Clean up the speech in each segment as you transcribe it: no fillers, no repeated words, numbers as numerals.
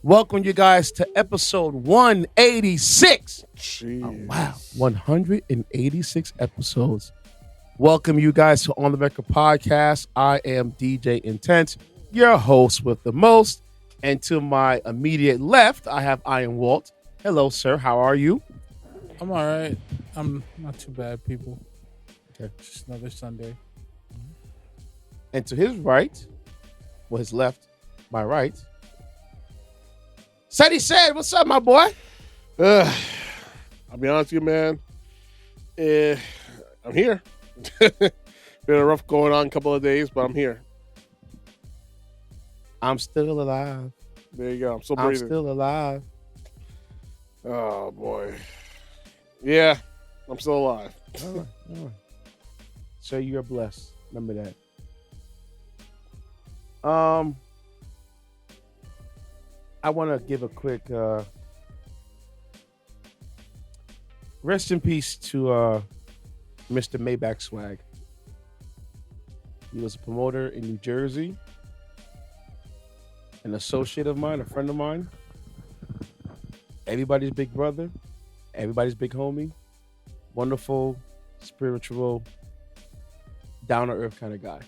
Welcome you guys to episode 186. Jeez. Oh, wow, 186 episodes. Welcome you guys to On the Record Podcast. I am DJ Intence, your host with the most. And to my immediate left, I have Walt. Hello, sir. How are you? I'm all right. I'm not too bad, people. Okay. Just another Sunday. And to his right, well, his left, my right, Ceddy said, "What's up, my boy?" I'll be honest with you, man. I'm here. Been a rough going on a couple of days, but I'm here. I'm still alive. There you go. I'm still I'm breathing. still alive. Oh, boy. Yeah, I'm still alive. All right. So you're blessed. Remember that. I want to give a quick rest in peace to Mr. Maybach Swag. He was a promoter in New Jersey, an associate of mine, a friend of mine, everybody's big brother, everybody's big homie, wonderful, spiritual, down-to-earth kind of guy.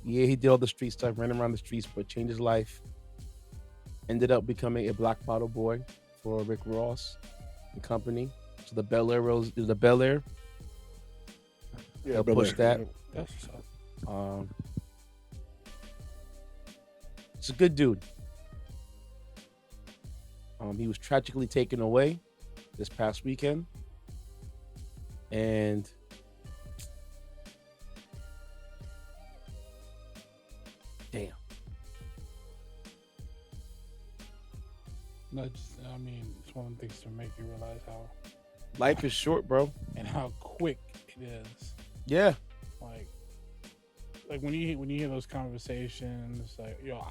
Yeah, he did all the street stuff, ran around the streets, but changed his life. Ended up becoming a black bottle boy for Rick Ross and company. So the Bel Air Yeah, They'll push that. That's what's up. It's a good dude. He was tragically taken away this past weekend. And damn. No, it's one of the things to make you realize how Life is short, bro. and how quick it is. Yeah. Like when you hear those conversations, like, yo,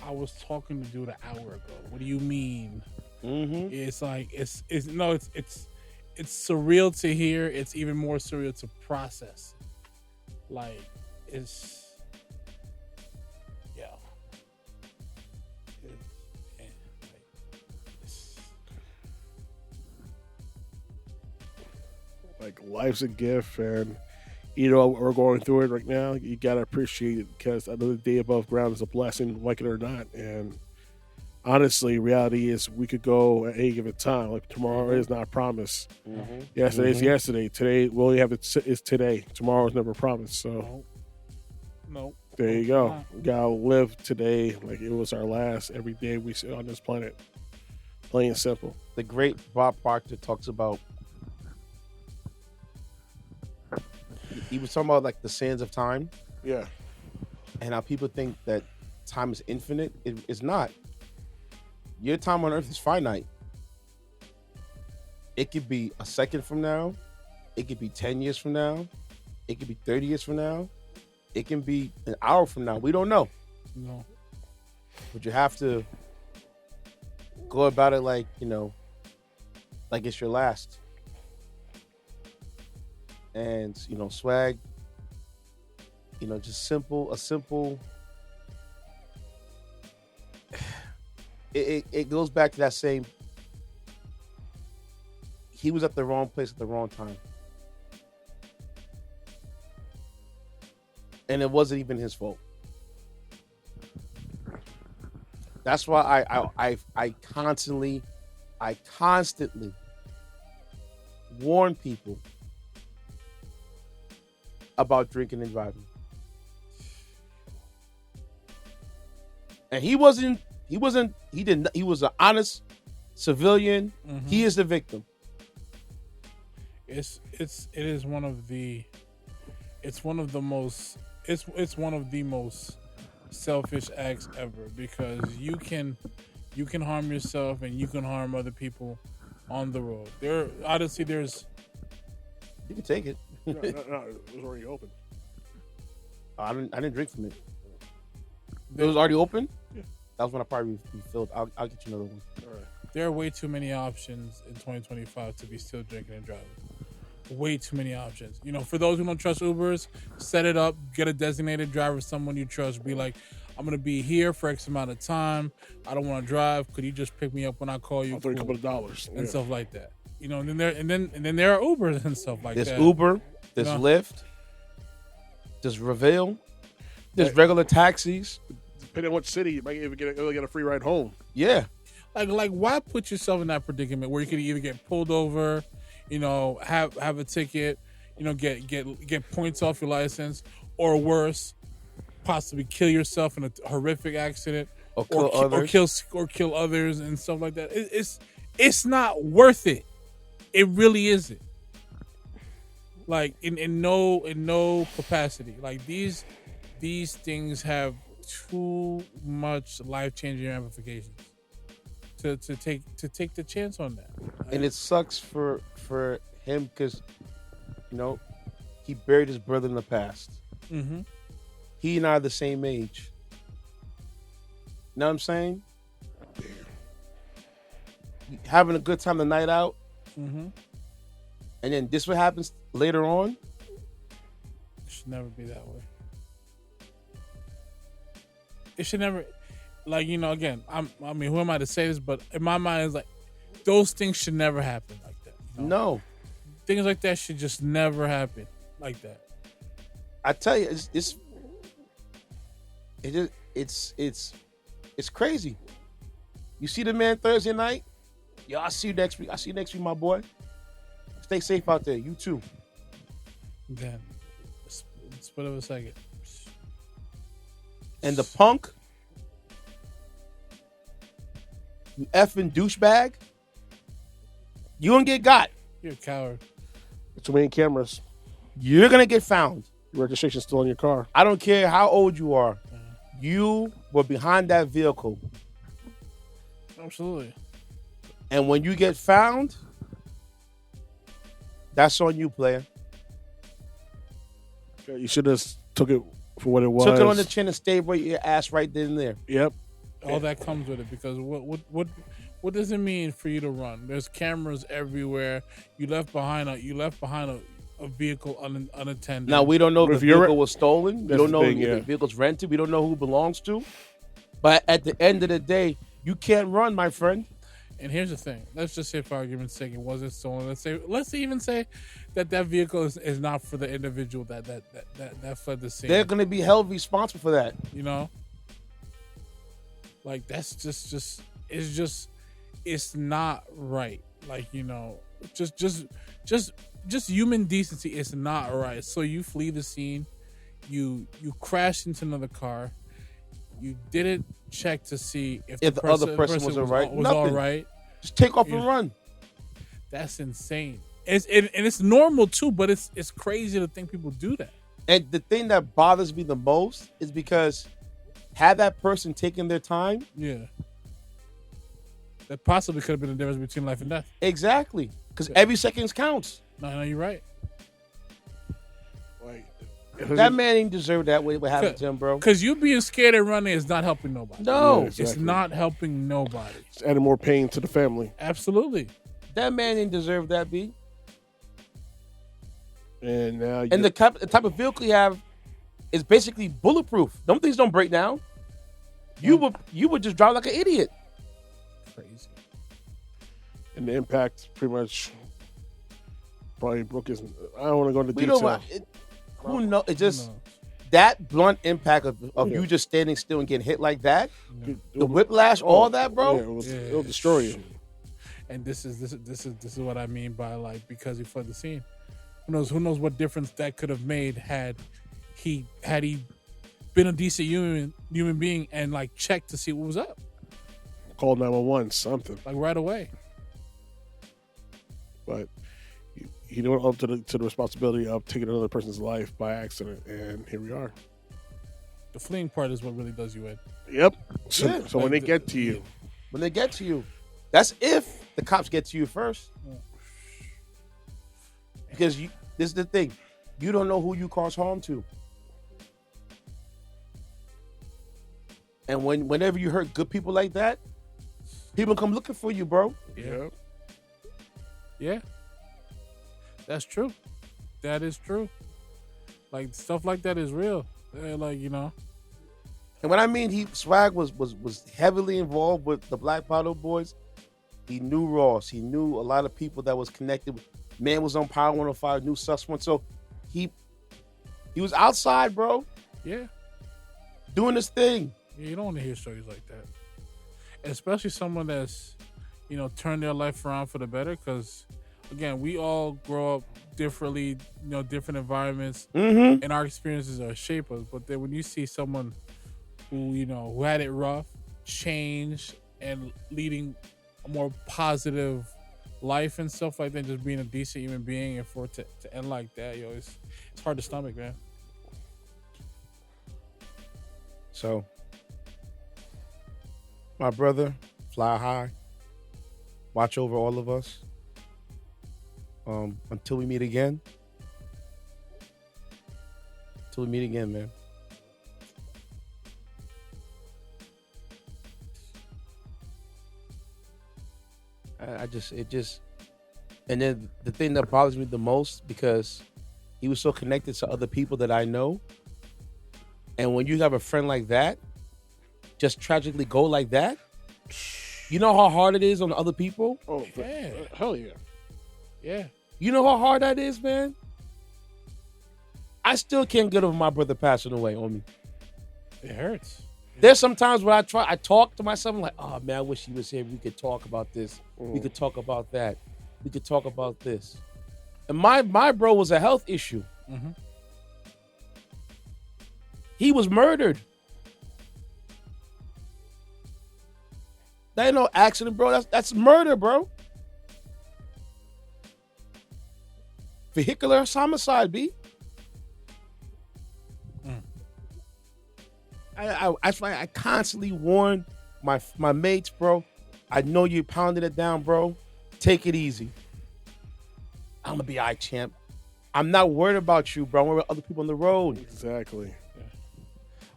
I was talking to dude an hour ago. What do you mean? Mm-hmm. It's like it's surreal to hear. It's even more surreal to process. Like it's yeah. Like, life's a gift, and you know we're going through it right now. You gotta appreciate it because another day above ground is a blessing, like it or not. And honestly, reality is we could go at any given time. Like, tomorrow is not a promise. Mm-hmm. Yesterday's yesterday. Today, we only have is today. Tomorrow is never promised. So No. there you go. We gotta live today like it was our last. Every day we sit on this planet. Plain and simple. The great Bob Proctor talks about. He was talking about like the sands of time. Yeah. And how people think that time is infinite. It's not. Your time on earth is finite. It could be a second from now. It could be 10 years from now. It could be 30 years from now. It can be an hour from now. We don't know. No. But you have to go about it like, like it's your last. And, swag, just a simple. It goes back to that same, he was at the wrong place at the wrong time. And it wasn't even his fault. That's why I constantly warn people about drinking and driving. And he was an honest civilian. Mm-hmm. He is the victim. It is one of the most selfish acts ever, because you can harm yourself and you can harm other people on the road. There's You can take it. No, it was already open. I didn't drink from it. It was already open? Yeah. That was when I probably refilled. I'll get you another one. All right. there are way too many options in 2025 to be still drinking and driving. Way too many options. For those who don't trust Ubers, set it up, get a designated driver, someone you trust. Be like, I'm gonna be here for X amount of time. I don't want to drive. Could you just pick me up when I call you? I'll throw you a couple of dollars and stuff like that. You know, and then there are Ubers and stuff like there's that. There's Uber, there's Lyft, there's Reveal, there's regular taxis. Depending on what city, you might even get a free ride home. Yeah. Like why put yourself in that predicament where you could either get pulled over, you know, have a ticket, you know, get points off your license, or worse, possibly kill yourself in a horrific accident, or kill others and stuff like that. It's not worth it. It really isn't. Like in no capacity. Like these things have too much life-changing ramifications to take the chance on that. And it sucks for him because, you know, he buried his brother in the past. Mm-hmm. He and I are the same age. You know what I'm saying? Having a good time the night out. Mm-hmm. And then this what happens later on. It should never be that way. It should never, like, you know, again, I mean, who am I to say this? But in my mind, it's like, those things should never happen like that. You know? No. Things like that should just never happen like that. I tell you, it's crazy. You see the man Thursday night? Yo, I'll see you next week, my boy. Stay safe out there. You too. Then, split of a second. And the punk, you effing douchebag, you gonna get got. You're a coward. Too many cameras. You're gonna get found. Your registration's still in your car. I don't care how old you are. You were behind that vehicle. Absolutely. And when you get found, that's on you, player. You should have took it for what it was. Took it on the chin and stayed with your ass right then and there. Yep. All that comes with it, because what does it mean for you to run? There's cameras everywhere. You left behind a vehicle unattended. Now we don't know if the vehicle was stolen. We don't know if the vehicle's rented. We don't know who it belongs to. But at the end of the day, you can't run, my friend. And here's the thing. Let's just say, for argument's sake, it wasn't stolen. Let's even say that vehicle is not for the individual that fled the scene. They're going to be held responsible for that. You know, like that's just it's not right. Like, you know, just human decency is not right. So you flee the scene, you crash into another car. You didn't check to see if the other person was all right. Was all right. Just take off and run. That's insane. And it's normal too, but it's crazy to think people do that. And the thing that bothers me the most is because had that person taken their time, that possibly could have been the difference between life and death. Exactly, because every second counts. No, you're right. That man ain't deserve that way. What happened to him, bro? Because you being scared and running is not helping nobody. No, yeah, exactly. It's not helping nobody. It's adding more pain to the family. Absolutely. That man didn't deserve that, B. And now, the type of vehicle you have is basically bulletproof. Them things don't break down. You would just drive like an idiot. Crazy. And the impact pretty much probably broke his. I don't want to go into detail. Who knows? It's just that blunt impact of you just standing still and getting hit like that. Yeah. The whiplash, all that, bro. Yeah, it'll destroy you. And this is what I mean by, like, because he fled the scene. Who knows what difference that could have made had he been a decent human being and, like, checked to see what was up. Call 911, something. Like, right away. But he went up to the responsibility of taking another person's life by accident, and here we are. The fleeing part is what really does you in. Yep. So when they get to you. When they get to you. That's if the cops get to you first. Yeah. Because this is the thing. You don't know who you cause harm to. And whenever you hurt good people like that, people come looking for you, bro. Yeah. Yeah. That's true. That is true. Like, stuff like that is real. Like, you know, And when I mean Swag was heavily involved with the Black Bottle Boys, he knew Ross. He knew a lot of people that was connected. Man was on Power 105, knew Sus One. So he was outside, bro. Yeah. Doing his thing. Yeah, you don't want to hear stories like that. Especially someone that's, turned their life around for the better. Because, again, we all grow up differently, different environments. Mm-hmm. And our experiences are shape us. But then when you see someone who had it rough, change, and leading a more positive life and stuff like that, just being a decent human being, and for it to end like that, it's hard to stomach, man. So, my brother, fly high, watch over all of us. Until we meet again. Until we meet again, man. And then the thing that bothers me the most, because he was so connected to other people that I know. And when you have a friend like that, just tragically go like that, you know how hard it is on other people? Oh, Yeah. hell yeah. Yeah. You know how hard that is, man? I still can't get over my brother passing away on me. It hurts. There's some times where I talk to myself, I'm like, oh man, I wish he was here. We could talk about this. We could talk about that. We could talk about this. And my bro was a health issue. Mm-hmm. He was murdered. That ain't no accident, bro. That's murder, bro. Vehicular homicide, B. That's why I constantly warn my mates, bro. I know you pounded it down, bro. Take it easy. I'm gonna be all right, champ. I'm not worried about you, bro. I'm worried about other people on the road. Exactly.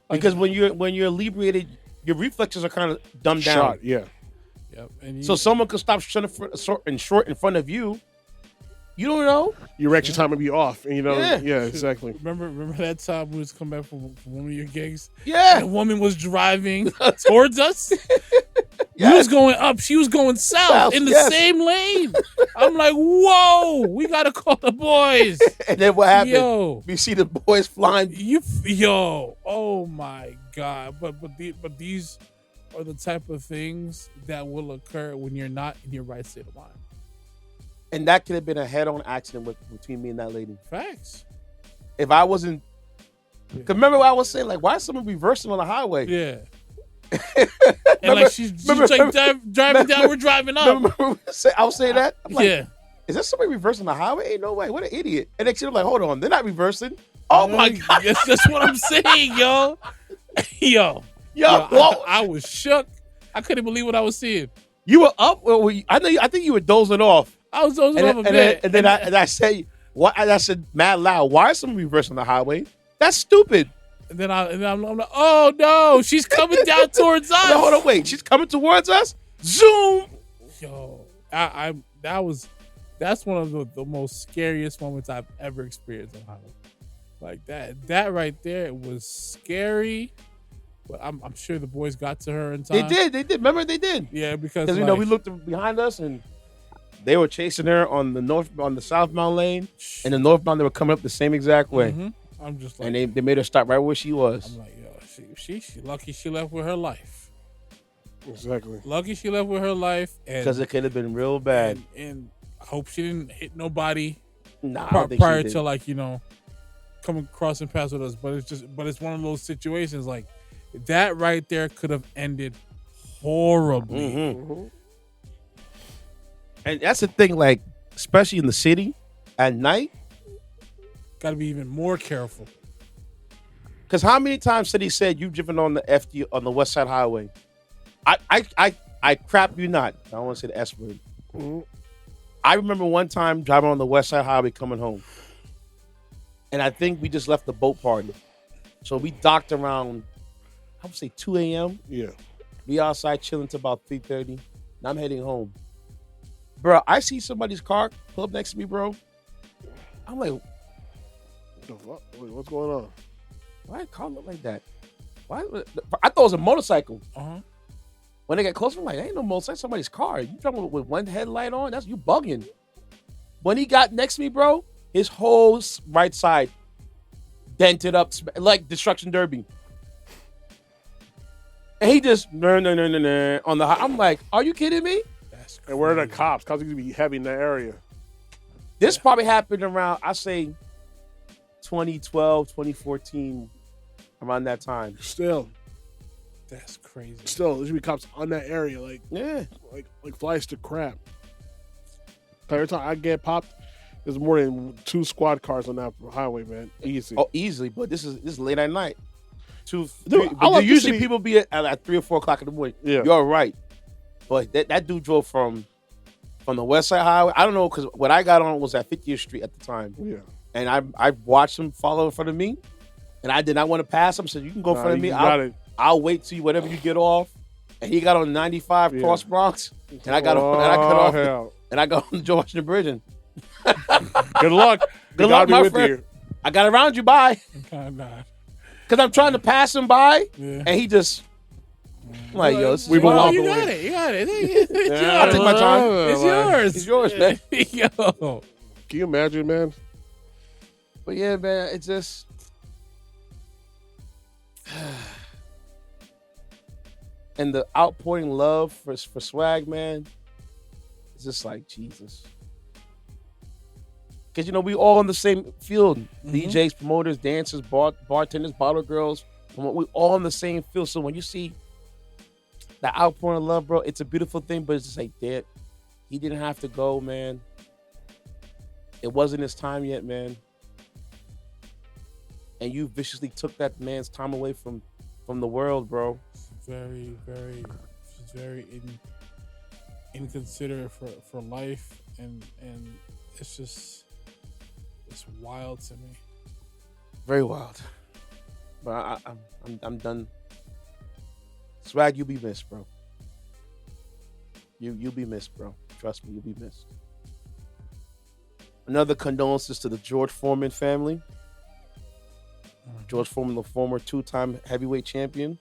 Because when you're inebriated, your reflexes are kind of dumbed down. Shot, yeah. Yep. And So someone could stop short in front of you. You don't know. Your reaction time would be off, and Yeah. exactly. remember that time we was coming back from one of your gigs? Yeah. And a woman was driving towards us. Yes. We was going up. She was going south in the yes. same lane. I'm like, whoa, we got to call the boys. And then what happened? Yo. We see the boys flying. Oh my God. But these are the type of things that will occur when you're not in your right state of mind. And that could have been a head-on accident between me and that lady. Facts. If I wasn't... Because remember what I was saying? Like, why is someone reversing on the highway? Yeah. And like she's like driving down, we're driving up. Remember I was saying that? I'm like, Yeah. is that somebody reversing the highway? Ain't no way. What an idiot. And then she's like, hold on. They're not reversing. Oh, my God. That's what I'm saying, yo. Yo, Walt. I was shook. I couldn't believe what I was seeing. You were up? Or I think you were dozing off. I was dozing off a bit. And then I said, I said mad loud, why is someone reversing the highway? That's stupid. And then I'm like, oh no, she's coming down towards us. No, hold on, wait. She's coming towards us? Zoom. Yo, that's one of the most scariest moments I've ever experienced on the highway. Like that right there was scary. But I'm sure the boys got to her in time. They did. Remember they did. Yeah, because we looked behind us and they were chasing her on the southbound lane, and the northbound they were coming up the same exact way. Mm-hmm. I'm just like, and they made her stop right where she was. I'm like, yo, she lucky she left with her life. Exactly. Lucky she left with her life, because it could have been real bad. And I hope she didn't hit nobody prior to coming crossing paths with us. But it's one of those situations like that right there could have ended horribly. Mm-hmm. And that's the thing, like, especially in the city at night. Got to be even more careful. Because how many times Ceddy said you've driven on the FD on the West Side Highway? I crap you not. I don't want to say the S word. Mm-hmm. I remember one time driving on the West Side Highway coming home. And I think we just left the boat party. So we docked around, I would say 2 a.m. Yeah. We outside chilling till about 3:30. And I'm heading home. Bro, I see somebody's car pull up next to me, bro. I'm like, Wait, what's going on? why did car look like that? Why? I thought it was a motorcycle. Uh-huh. When they get closer, I'm like, ain't no motorcycle, somebody's car. You driving with one headlight on? That's you bugging. When he got next to me, bro, his whole right side dented up like Destruction Derby. And he just no on the. I'm like, are you kidding me? That's crazy. And where are the cops? Cops need to be heavy in that area. This probably happened around, I say, 2012, 2014, around that time. Still, That's crazy. there should be cops on that area, like flies to crap. Every time I get popped, there's more than 2 squad cars on that highway, man. Easy. Oh, easily, but this is late at night. Dude, Usually people be at 3 or 4 o'clock in the morning. Yeah. You're right. But that dude drove from the West Side Highway. I don't know, because what I got on was at 50th Street at the time. Yeah. And I watched him follow in front of me, and I did not want to pass him. So you can go in front of me. I'll wait till whatever you get off. And he got on 95 Cross Bronx, and I got off, and I got on George and Bridge. Good luck. Good luck, my with friend. you. I got around you, bye. Because I'm trying to pass him by, and he just. I'm like, yo, we belong. You got it. I'll take my time. It's yours. It's yours, man. Yo. Can you imagine, man? But yeah, man, it's just. And the outpouring love for Swag, man, it's just like Jesus. Because, we all in the same field. DJs, promoters, dancers, bartenders, bottle girls. We all in the same field. So when you see the outpouring of love, bro, it's a beautiful thing, but it's just like, damn, he didn't have to go, man. It wasn't his time yet, man. And you viciously took that man's time away from the world, bro. Very, very, very inconsiderate for life, and it's wild to me. Very wild. But I'm done. Swag, you'll be missed, bro. You'll be missed, bro. Trust me, you'll be missed. Another condolences to the George Foremen family. George Foreman, the former 2-time heavyweight champion,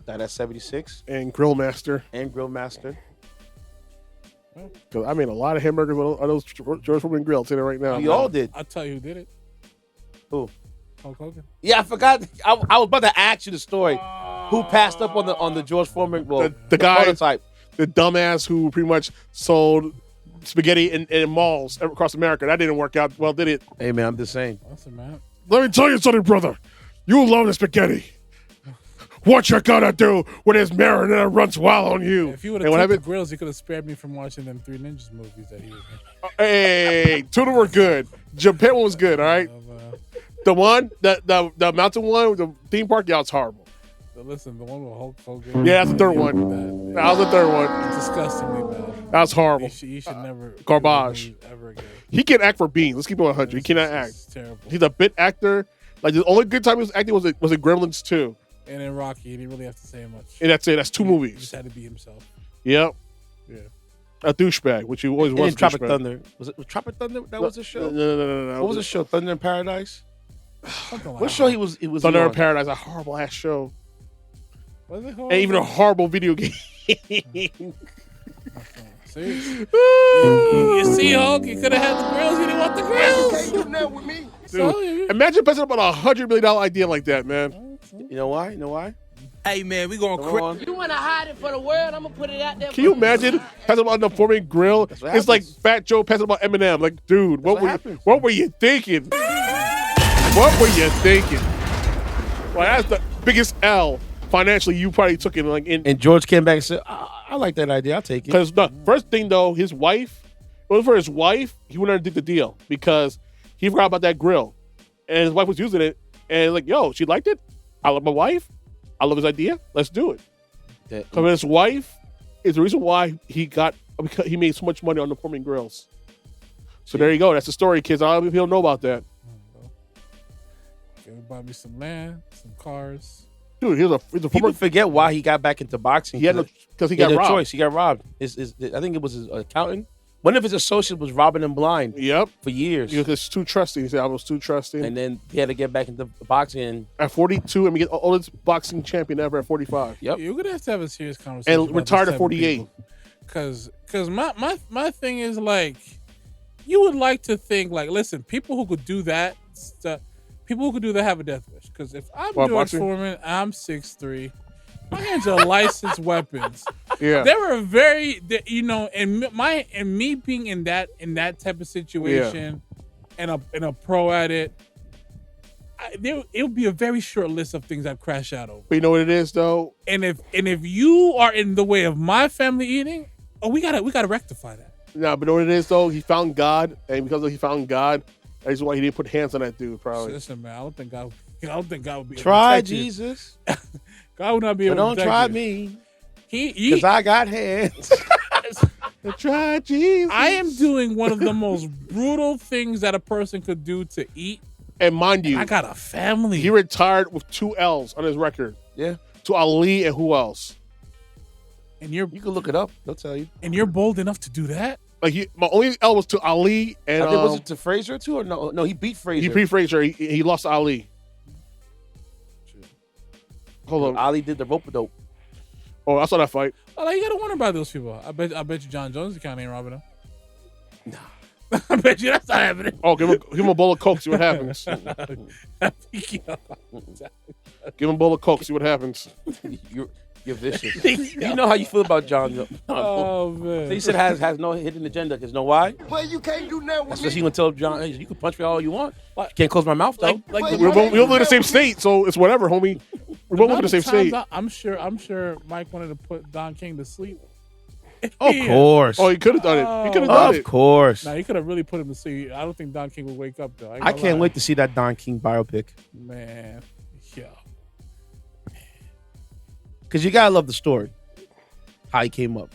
died at 76. And grill master. Because I made a lot of hamburgers on those George Foreman grills in it right now. We all did. I'll tell you who did it. Who? Hulk Hogan. Yeah, I forgot. I was about to ask you the story. Who passed up on the George Foreman? Well, the guy, prototype. The dumbass who pretty much sold spaghetti in malls across America. That didn't work out well, did it? Hey, man, I'm just saying. Listen, man. Let me tell you something, brother. You love the spaghetti. What you gonna do when his marinara runs wild on you? If you would have took the grills, he could have spared me from watching them 3 Ninjas movies that he was in. Hey, 2 of them were good. Japan one was good, all right? The one, the mountain one, the theme park, yeah, it's horrible. Listen, the one with Hulk Hogan. Yeah, that's the third one. That was the third one. It's disgustingly bad. That was horrible. You should never. Garbage. Ever again. He can't act for beans. Let's keep it 100. He cannot act. It's terrible. He's a bit actor. Like, the only good time he was acting was in Gremlins 2. And in Rocky, he didn't really have to say much. And that's it. That's 2 movies. He just had to be himself. Yep. Yeah. A douchebag, which he always was. In Tropic Thunder. Was Tropic Thunder? That was the show? No. What was the show? Thunder in Paradise? Something like What show he was Thunder in on? Paradise, a horrible ass show. Was it horrible? And even a horrible video game. See? You see, Hulk? You could have had the grills. You didn't want the grills. You can't do that with me. Dude, imagine passing up on $100 million idea like that, man. You know why? Hey, man, we going crazy. You want to hide it for the world? I'm going to put it out there. Can you imagine passing up on the Foreman grill? what It's like happens. Fat Joe passing up on Eminem. Like, dude, what were you thinking? What were you thinking? Well, that's the biggest L financially you probably took in. And George came back and said, I like that idea. I'll take it. Because the first thing, though, his wife, it was for his wife, he went and did the deal because he forgot about that grill. And his wife was using it. And like, yo, she liked it. I love my wife. I love his idea. Let's do it. Because his wife is the reason why because he made so much money on the Foreman grills. So there you go. That's the story, kids. A lot of people don't know about that. They bought me some land, some cars. Dude, he's a People former. forget why he got back into boxing. He had because he He had got no robbed. choice. He got robbed. I think it was his accountant One of his associates was robbing him blind Yep. for years. He was too trusting. He said, I was too trusting. And then he had to get back into boxing. At 42, and we get the oldest boxing champion ever at 45. Yep. You're gonna have to have a serious conversation. And retired at 48. Because my thing is like, you would like to think like, listen, people who could do that stuff, people who could do that have a death wish. Because if I'm What, George boxing? Foreman, I'm 6'3", my hands are licensed weapons. Yeah. They were very, and me being in that type of situation, and a pro at it, it would be a very short list of things I'd crash out over. But you know what it is, though? And if you are in the way of my family eating, we gotta rectify that. Nah, but you know what it is, though? He found God, and because he found God, that's why he didn't put hands on that dude, probably. Listen, man, I don't think God would be able Try to protect you. Jesus. God would not be But able to don't protect try you. me. He Because I got hands. Try Jesus. I am doing one of the most brutal things that a person could do to eat. And mind you, I got a family. he retired with 2 L's on his record. Yeah. To Ali and who else? and you're You can look it up. They'll tell you. bold enough to do that. Like my only L was to Ali and I think, was it to Frazier too or no? No, he beat Frazier. he beat Frazier. He lost to Ali. Hold on. Ali did the rope dope. Oh, I saw that fight. Oh, you gotta wonder about those people. I bet you John Jones account ain't robbing them. Nah. I bet you that's not happening. Oh, give him a bowl of Coke. See what happens. Give him a bowl of Coke. See what happens. You're vicious. You know how you feel about John. Oh man. He said has no hidden agenda. Because know why? Well, you can't do nothing with Especially me. gonna tell John, hey, you can punch me all you want. You can't close my mouth though. Like Well, the We both live in the same state, so it's whatever, homie. We both live in the same state. I'm sure Mike wanted to put Don King to sleep. Of course. Oh, he could have done it. He could have done Of it. course. Nah, he could have really put him to sleep. I don't think Don King would wake up though. I can't wait to see that Don King biopic. Man, yeah. Because you gotta love the story. How he came up.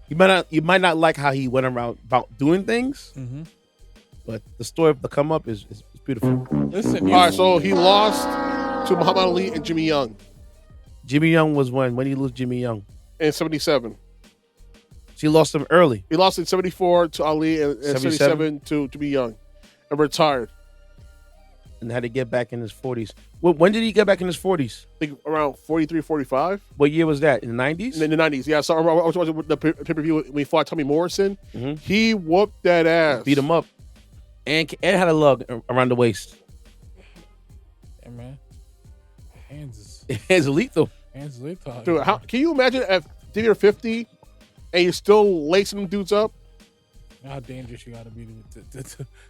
You might not like how he went around about doing things, Mm-hmm. but the story of the come up is beautiful. Listen, All right, so he lost to Muhammad Ali and Jimmy Young Jimmy Young was when he lost Jimmy Young. in 77. She lost him early. He lost in 74 to Ali and 77 to Jimmy Young and retired. And had to get back in his 40s. When did he get back in his 40s? I think around 43, 45. What year was that? In the 90s? In the 90s. Yeah, so I was watching the pay-per-view when he fought Tommy Morrison. Mhm. He whooped that ass. Beat him up. And had a lug around the waist. Yeah, man. Hands It's lethal. is lethal. Dude, how, can you imagine if you're 50 and you're still lacing them dudes up? How dangerous you gotta be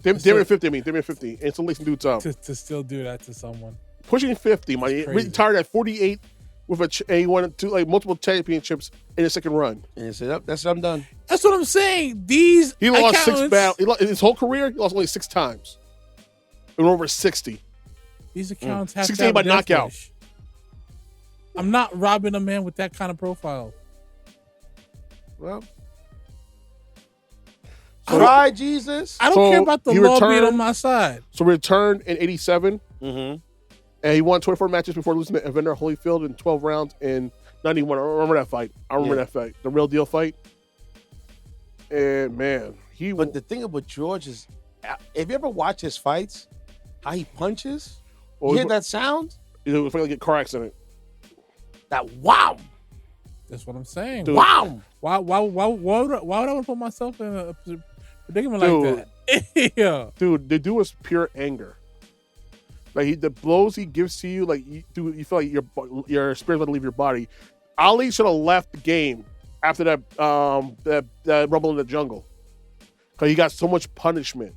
Damn 50, I mean. Damn 50. And still lacing dudes up. to still do that to someone. Pushing 50, man. He crazy. retired at 48 with and he won multiple championships in his second run. And he said, that's I'm done. That's what I'm saying. These He lost accountants, 6 battles. In his whole career, he lost only 6 times. And over 60. These accounts have to 16 have by a death knockout. wish. I'm not robbing a man with that kind of profile. Well, try Jesus. I don't So care about the he law being returned- on my side. So returned in 87. Mm-hmm. And he won 24 matches before losing to Evander Holyfield in 12 rounds in 91. I remember that fight. That fight. The real deal fight. And man, But the thing about George is, if you ever watch his fights, how he punches, you hear that sound? It was like a car accident. That wow, That's what I'm saying. Dude. wow. Why would I want to put myself in a predicament Dude. like that? Yeah. Dude, the dude was pure anger. Like the blows he gives to you, like you feel like your spirit's about to leave your body. Ali should have left the game after that rumble in the jungle, because he got so much punishment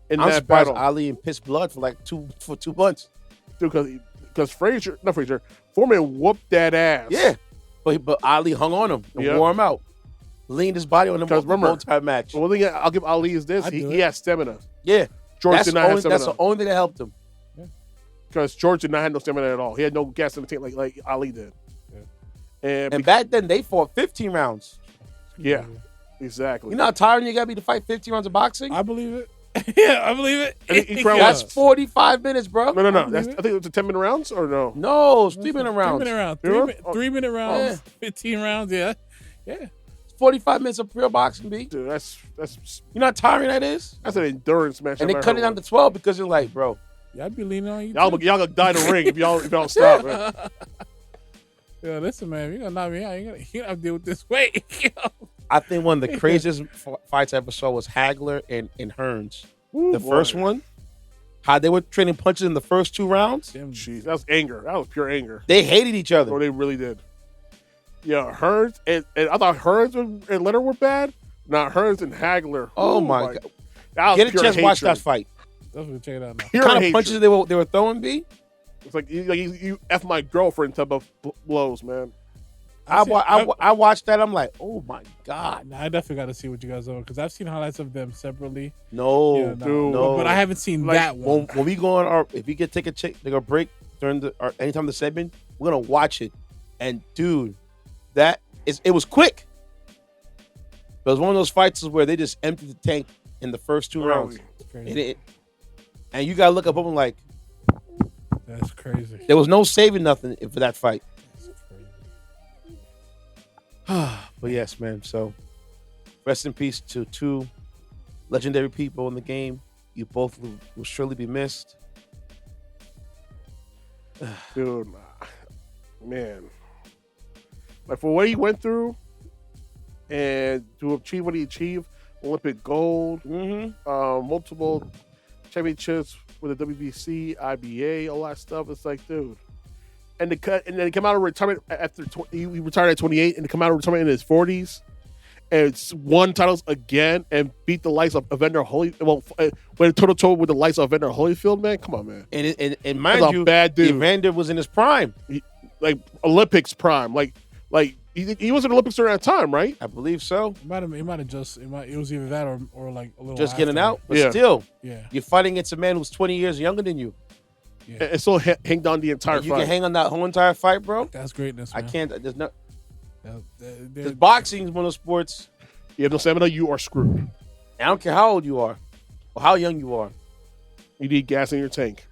in I'm that surprised battle. Ali and pissed blood for 2 months. Dude, because Foreman whooped that ass. Yeah, but Ali hung on him and Yeah. wore him out, leaned his body on him. Because remember, multi match. The one thing I'll give Ali is this: I'd do he it. has stamina. Yeah, George that's did the not have only, stamina. that's the only thing that helped him. Because George did not have no stamina at all. He had no gas in the tank like Ali did. Yeah. And And back then they fought 15 rounds. yeah, exactly. You know how tiring you gotta be to fight 15 rounds of boxing? I believe it. Yeah, I believe it. And each round That's 45 minutes, bro. no. I That's, I think it was a 10-minute rounds or no? No, it's 3 minute rounds. 3 minute rounds. Yeah? 3 minute rounds. Yeah. 15 rounds. Yeah. Yeah. 45 minutes of pure boxing, B. Dude, that's You know how tiring that is? an endurance match. And they cut it down to 12 because you're like, bro. Yeah, I'd be leaning on you. Y'all gonna die in the ring if y'all don't stop, man. Yeah, listen, man. If you're gonna knock me out, you're gonna have to deal with this weight. I think one of the craziest fights I ever saw was Hagler and Hearns. Ooh, The boy. first one, how they were trading punches in the first 2 rounds. Jeez, that was anger. That was pure anger. They hated each other. Oh, they really did. Yeah, Hearns and I thought Hearns and Leonard were bad. Now Hearns and Hagler. Oh my God. That was Get a pure chance to watch hatred. that fight. Definitely check it out now. Pure What kind of hatred. punches they were throwing, B? It's like you F my girlfriend type of blows, man. I watched that. I'm like, oh my God. Nah, I definitely got to see what you guys are because I've seen highlights of them separately. No, Yeah, dude. no. But I haven't seen Like, that one. When we go on our, if we get take a break during anytime the segment, we're gonna watch it. And dude, it was quick. It was one of those fights where they just emptied the tank in the first 2 rounds. It's crazy. And you gotta look up and like, That's crazy. there was no saving nothing for that fight. That's crazy. But yes, man. So rest in peace to 2 legendary people in the game. You both will surely be missed. Dude, man. Like for what he went through and to achieve what he achieved, Olympic gold, multiple championships with the WBC, IBA, all that stuff. It's like, dude. And then he come out of retirement after he retired at 28 and to come out of retirement in his 40s and won titles again and beat the likes of Evander Holyfield. Well, went toe-to-toe with the likes of Evander Holyfield, man. Come on, man. And mind That's a you, bad dude. Evander was in his prime. Like Olympics prime. Like he was in Olympics during that time, right? I believe so. It might have just it was either that or like a little Just after. getting out. But Yeah. still, Yeah. you're fighting against a man who's 20 years younger than you. And still hanged on the entire You fight. can hang on that whole entire fight, bro. That's greatness. I Man. can't. There's no. They're- Because boxing is one of those sports. You have no stamina, you are screwed. I don't care how old you are or how young you are. You need gas in your tank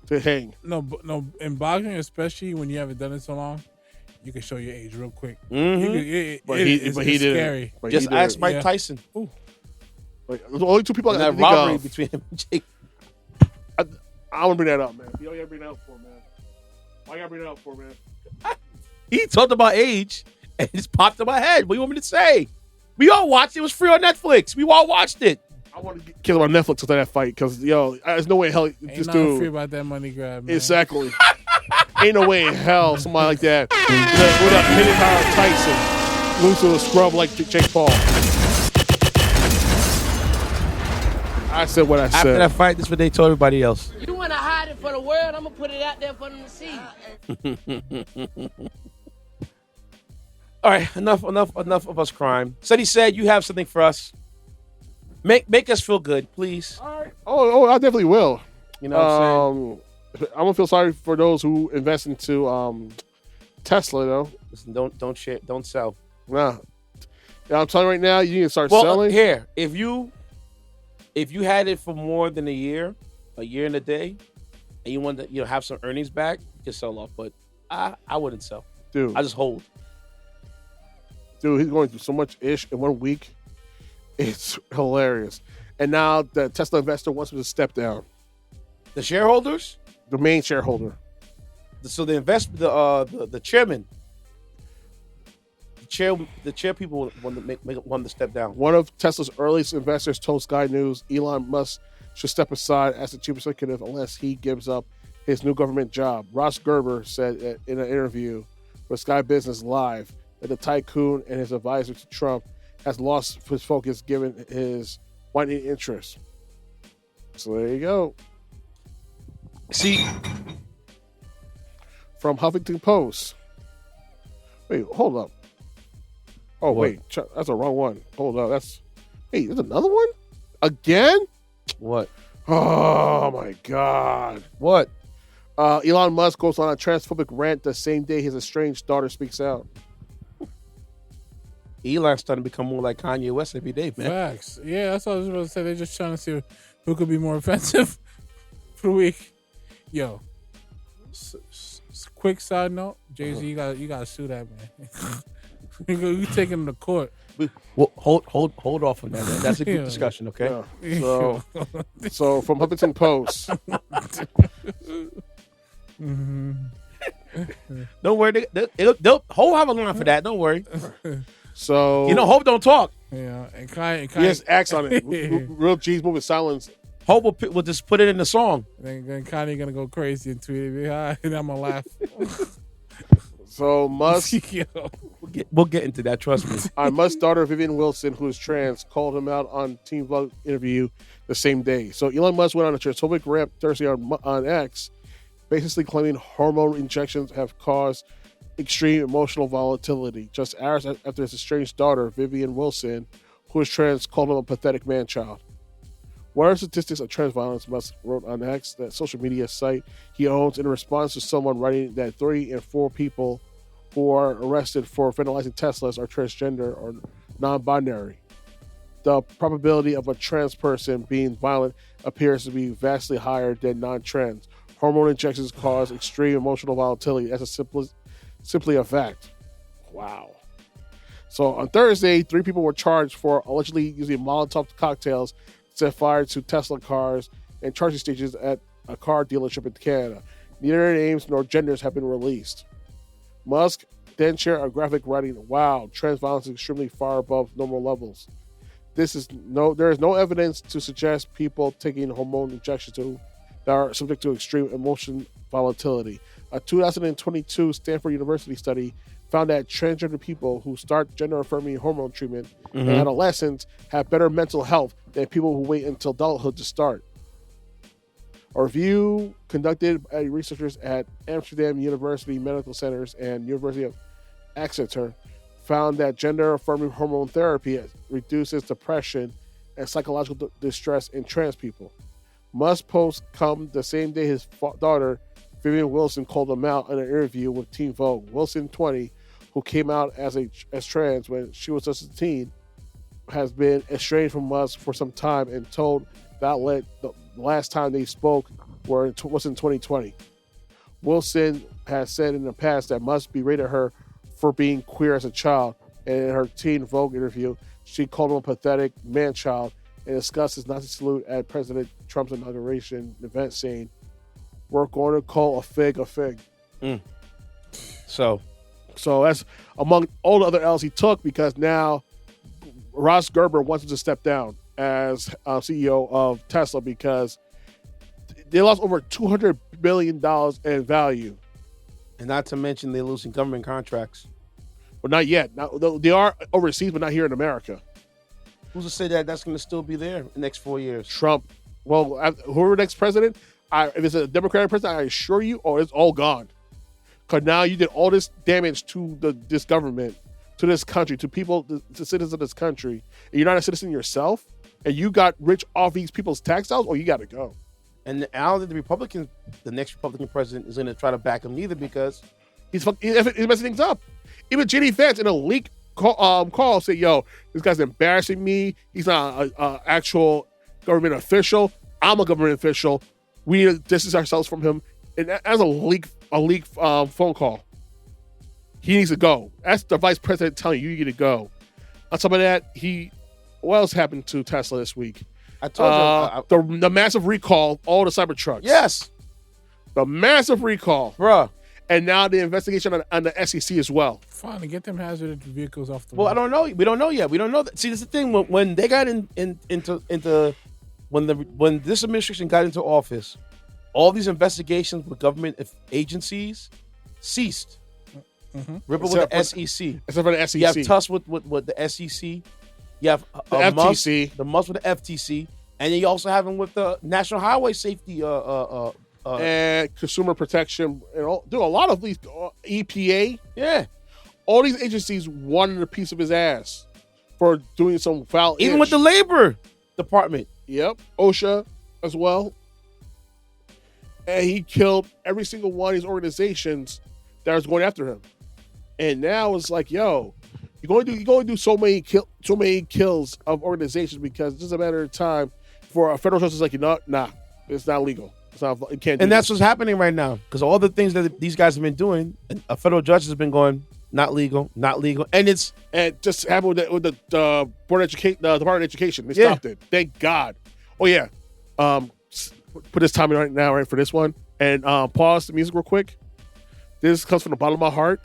to hang. No, in boxing, especially when you haven't done it so long, you can show your age real quick. Mhm. But he it's didn't. scary. But Just he didn't. ask Mike Yeah. Tyson. Like, the only 2 people I And can that think robbery of. between him and Jake. I want to bring that up, man. You know what you gotta bring that up for, man? Why you gotta bring that up for, man? He talked about age and it just popped in my head. What do you want me to say? We all watched it. It was free on Netflix. We all watched it. I want to kill him on Netflix after that fight because, there's no way in hell Ain't this nothing free dude. about that money grab, man. Exactly. Ain't no way in hell somebody like that with a hitting Tyson lose to a scrub like Jake Paul. I said what I After said. that fight, this is what they told everybody else. You want to hide it for the world? I'm going to put it out there for them to see. All right, enough of us crime. Ceddy said you have something for us. Make us feel good, please. All right. Oh, I definitely will. You know what I'm saying? I'm gonna feel sorry for those who invest into Tesla, though. Listen, don't share, don't sell. Nah. Yeah, I'm telling you right now, you need to start Well, selling. here, if you had it for more than a year and a day, and you want to have some earnings back, you can sell off. But I wouldn't sell. Dude, I just hold. he's going through so much ish in 1 week. It's hilarious. And now the Tesla investor wants him to step down. The shareholders, The main shareholder. so the chairman, the chair people want to step down. One of Tesla's earliest investors told Sky News Elon Musk should step aside as the chief executive unless he gives up his new government job. Ross Gerber said in an interview with Sky Business Live that the tycoon and his advisor to Trump has lost his focus given his widening interests. So there you go. See, From Huffington Post. Wait, hold up. Oh, What? wait. That's the wrong one. Hold up. Hey, there's another one? Again? what? Oh, my God. What? Elon Musk goes on a transphobic rant the same day his estranged daughter speaks out. Elon's starting to become more like Kanye West every day, man. Facts. Yeah, that's what I was about to say. They're just trying to see who could be more offensive for the week. Yo, quick side note, Jay-Z, you gotta sue that man. You taking him to court. Well, hold off on that. That's a good discussion, okay? Yeah. So from Huffington Post. Don't worry. They'll Hope have a line for that. Don't worry. So Hope don't talk. Yeah, and Kanye he has acts on it. Real G's moving silence. Hope will just put it in the song. Then Kanye gonna go crazy and tweet it, and I'm gonna laugh. So Musk, We'll get into that. Trust me. Musk's daughter Vivian Wilson, who is trans, called him out on Teen Vogue interview the same day. So Elon Musk went on a transphobic rant Thursday on X, basically claiming hormone injections have caused extreme emotional volatility. Just hours after his estranged daughter Vivian Wilson, who is trans, called him a pathetic man-child. What are statistics of trans violence? Musk wrote on X, that social media site he owns, in response to someone writing that 3 in 4 people who are arrested for vandalizing Teslas are transgender or non-binary. The probability of a trans person being violent appears to be vastly higher than non-trans. Hormone injections cause extreme emotional volatility. That's simply a fact. Wow. So on Thursday, 3 people were charged for allegedly using Molotov cocktails set fire to Tesla cars and charging stations at a car dealership in Canada. Neither names nor genders have been released. Musk then shared a graphic writing, "Wow, trans violence is extremely far above normal levels. There is no evidence to suggest people taking hormone injections that are subject to extreme emotion volatility. A 2022 Stanford University study found that transgender people who start gender-affirming hormone treatment in adolescence have better mental health than people who wait until adulthood to start. A review conducted by researchers at Amsterdam University Medical Centers and University of Exeter found that gender-affirming hormone therapy reduces depression and psychological distress in trans people. Musk's post come the same day his daughter, Vivian Wilson, called him out in an interview with Teen Vogue. Wilson, 20, who came out as trans when she was just a teen, has been estranged from Musk for some time and told the outlet the last time they spoke was in 2020. Wilson has said in the past that Musk berated her for being queer as a child, and in her Teen Vogue interview, she called him a pathetic man-child and discussed his Nazi salute at President Trump's inauguration event, saying, "We're going to call a fig a fig." So that's among all the other L's he took, because now Ross Gerber wants him to step down as CEO of Tesla because they lost over $200 billion in value. And not to mention they're losing government contracts. But not yet. Now, they are overseas, but not here in America. Who's to say that that's going to still be there in the next 4 years? Trump. Well, whoever the next president, if it's a Democratic president, I assure you, it's all gone. Because now you did all this damage to this government, to this country, to people, to citizens of this country, and you're not a citizen yourself, and you got rich off these people's tax dollars, you got to go. And I don't think the next Republican president is going to try to back him either, because he's messing things up. Even J.D. Vance in a leak call said, "Yo, this guy's embarrassing me. He's not an actual government official. I'm a government official. We need to distance ourselves from him." And as a leak phone call, he needs to go. That's the vice president telling you need to go. On top of that, what else happened to Tesla this week? I told you the massive recall, all the Cybertrucks. Yes, the massive recall, bruh. And now the investigation on the SEC as well. Finally, get them hazardous vehicles off the road. Well, I don't know. We don't know yet. We don't know that. See, this is the thing. When they got into when this administration got into office, all these investigations with government agencies ceased. Ripple with the SEC. Except for the SEC. You have Tusk with the SEC. You have the FTC. Musk with the FTC. And then you also have them with the National Highway Safety and Consumer Protection. And a lot of these EPA. Yeah. All these agencies wanted a piece of his ass for doing some foul. Even with the Labor Department. Yep. OSHA as well. And he killed every single one of these organizations that was going after him. And now it's like, yo, you're going to do so many kills of organizations because it's just a matter of time for a federal justice like, nah, it's not legal. It can't. And that's what's happening right now, because all the things that these guys have been doing, a federal judge has been going, Not legal. And it's And just happened with the Board of Education, the Department of Education. They Yeah. stopped it. Thank God. Oh yeah. Put this time in right now, right, for this one. And pause the music real quick. This comes from the bottom of my heart.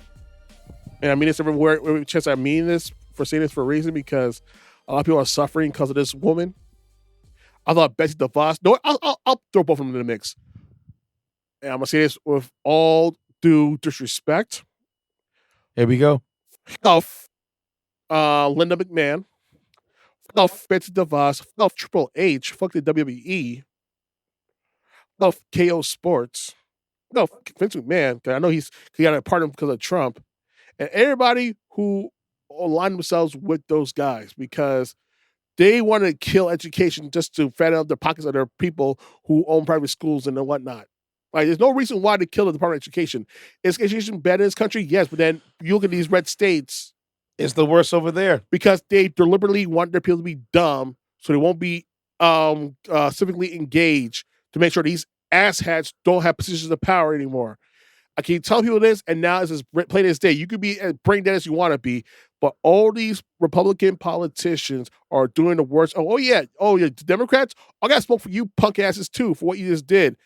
And I mean this every chance I mean this, for saying this for a reason, because a lot of people are suffering because of this woman. I thought Betsy DeVos. No, I'll throw both of them in the mix. And I'm gonna say this with all due disrespect. here we go. Off Linda McMahon. Off Betsy DeVos. Off Triple H. Fuck the WWE. Off KO Sports. No, Vince McMahon. 'Cause I know he got a pardon because of Trump. And everybody who aligned themselves with those guys, because they want to kill education just to fat out the pockets of their people who own private schools and whatnot. Like, there's no reason why to kill the Department of Education. Is education bad in this country? Yes, but then you look at these red states, It's the worst over there. because they deliberately want their people to be dumb so they won't be civically engaged, to make sure these asshats don't have positions of power anymore. I keep telling people this, and now it's as plain as day. You could be as brain dead as you want to be, but all these Republican politicians are doing the worst. Oh yeah, the Democrats, I got smoke for you punk asses too for what you just did,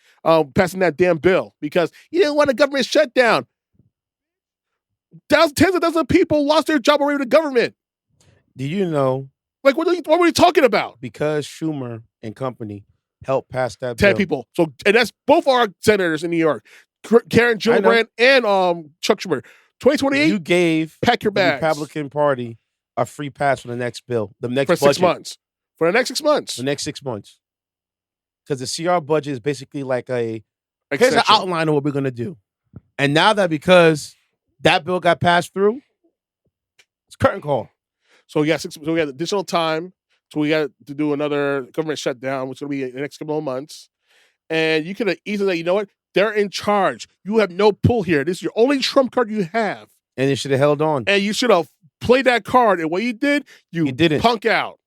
passing that damn bill, because you didn't want a government shutdown. Tens of thousands of people lost their job already with the government. Do you know, Like, what were you talking about? because Schumer and company helped pass that 10 bill. people. So, and that's both our senators in New York, Karen I know. Gillibrand and Chuck Schumer. 2028, You gave pack your the bags Republican Party a free pass for the next bill, the next for budget, 6 months. For the next 6 months. the next 6 months. Because the CR budget is basically like here's an Extension. outline of what we're going to do. And now that because that bill got passed through, it's curtain call. So we got additional time. So we got to do another government shutdown, which is going to be in the next couple of months. And you could have easily, you know what? They're in charge. You have no pull here. This is your only trump card you have. And it should have held on. And you should have played that card. And what you did, you didn't. punk out.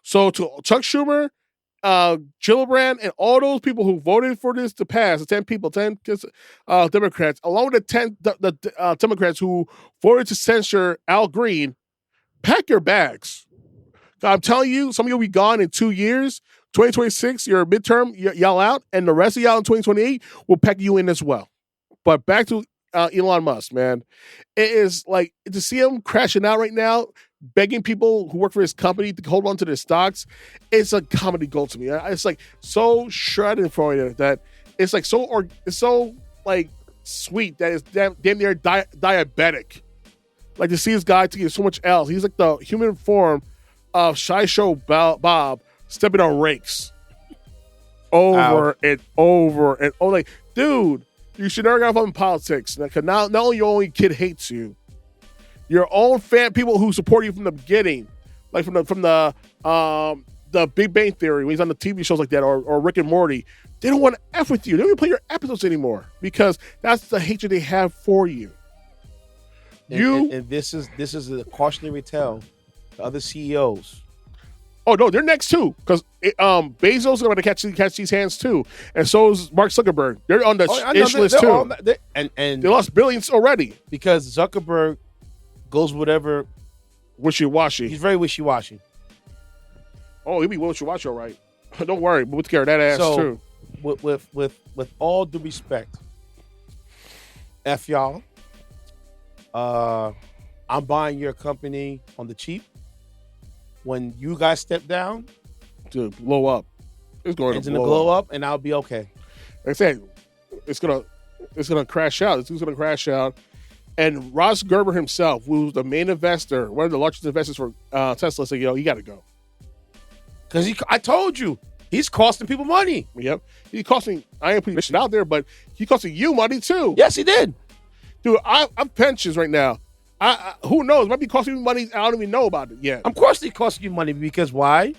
So to Chuck Schumer, Gillibrand, and all those people who voted for this to pass, the 10 people, 10 Democrats, along with the 10 Democrats who voted to censure Al Green, pack your bags. I'm telling you, some of you will be gone in 2 years. 2026, your midterm, y'all out, and the rest of y'all in 2028 will pack you in as well. But back to Elon Musk, man. It is like, to see him crashing out right now, begging people who work for his company to hold on to their stocks, it's a comedy gold to me. It's like so shredded for you that it's like it's so like sweet that it's damn near diabetic. Like, to see this guy taking so much else. He's like the human form Shy Show Bob stepping on rakes over and over and over. Like, dude, you should never get involved in politics. Because not only your only kid hates you, your own people who support you from the beginning, like from the Big Bang Theory, when he's on the TV shows like that, or Rick and Morty, they don't want to F with you. They don't even play your episodes anymore because that's the hatred they have for you. And this is a cautionary tale to other CEOs. Oh no, they're next too, because Bezos is going to catch these hands too, and so is Mark Zuckerberg. They're on the ish list too. And they lost billions already because Zuckerberg goes whatever wishy-washy. He's very wishy-washy. Oh, he'll be wishy-washy, all right. Don't worry, we'll take care of that ass too. With all due respect, F y'all. I'm buying your company on the cheap. When you guys step down, to blow up, it's going to blow up, and I'll be okay. Like I said, it's gonna crash out. It's gonna crash out. And Ross Gerber himself, who's the main investor, one of the largest investors for Tesla, said, you got to go. Because I told you, he's costing people money. Yep, he's costing. I ain't putting shit out there, but he's costing you money too. Yes, he did. Dude, I'm pensions right now. Who knows? Might be costing me money. I don't even know about it yet. Of course, they costing you money because why?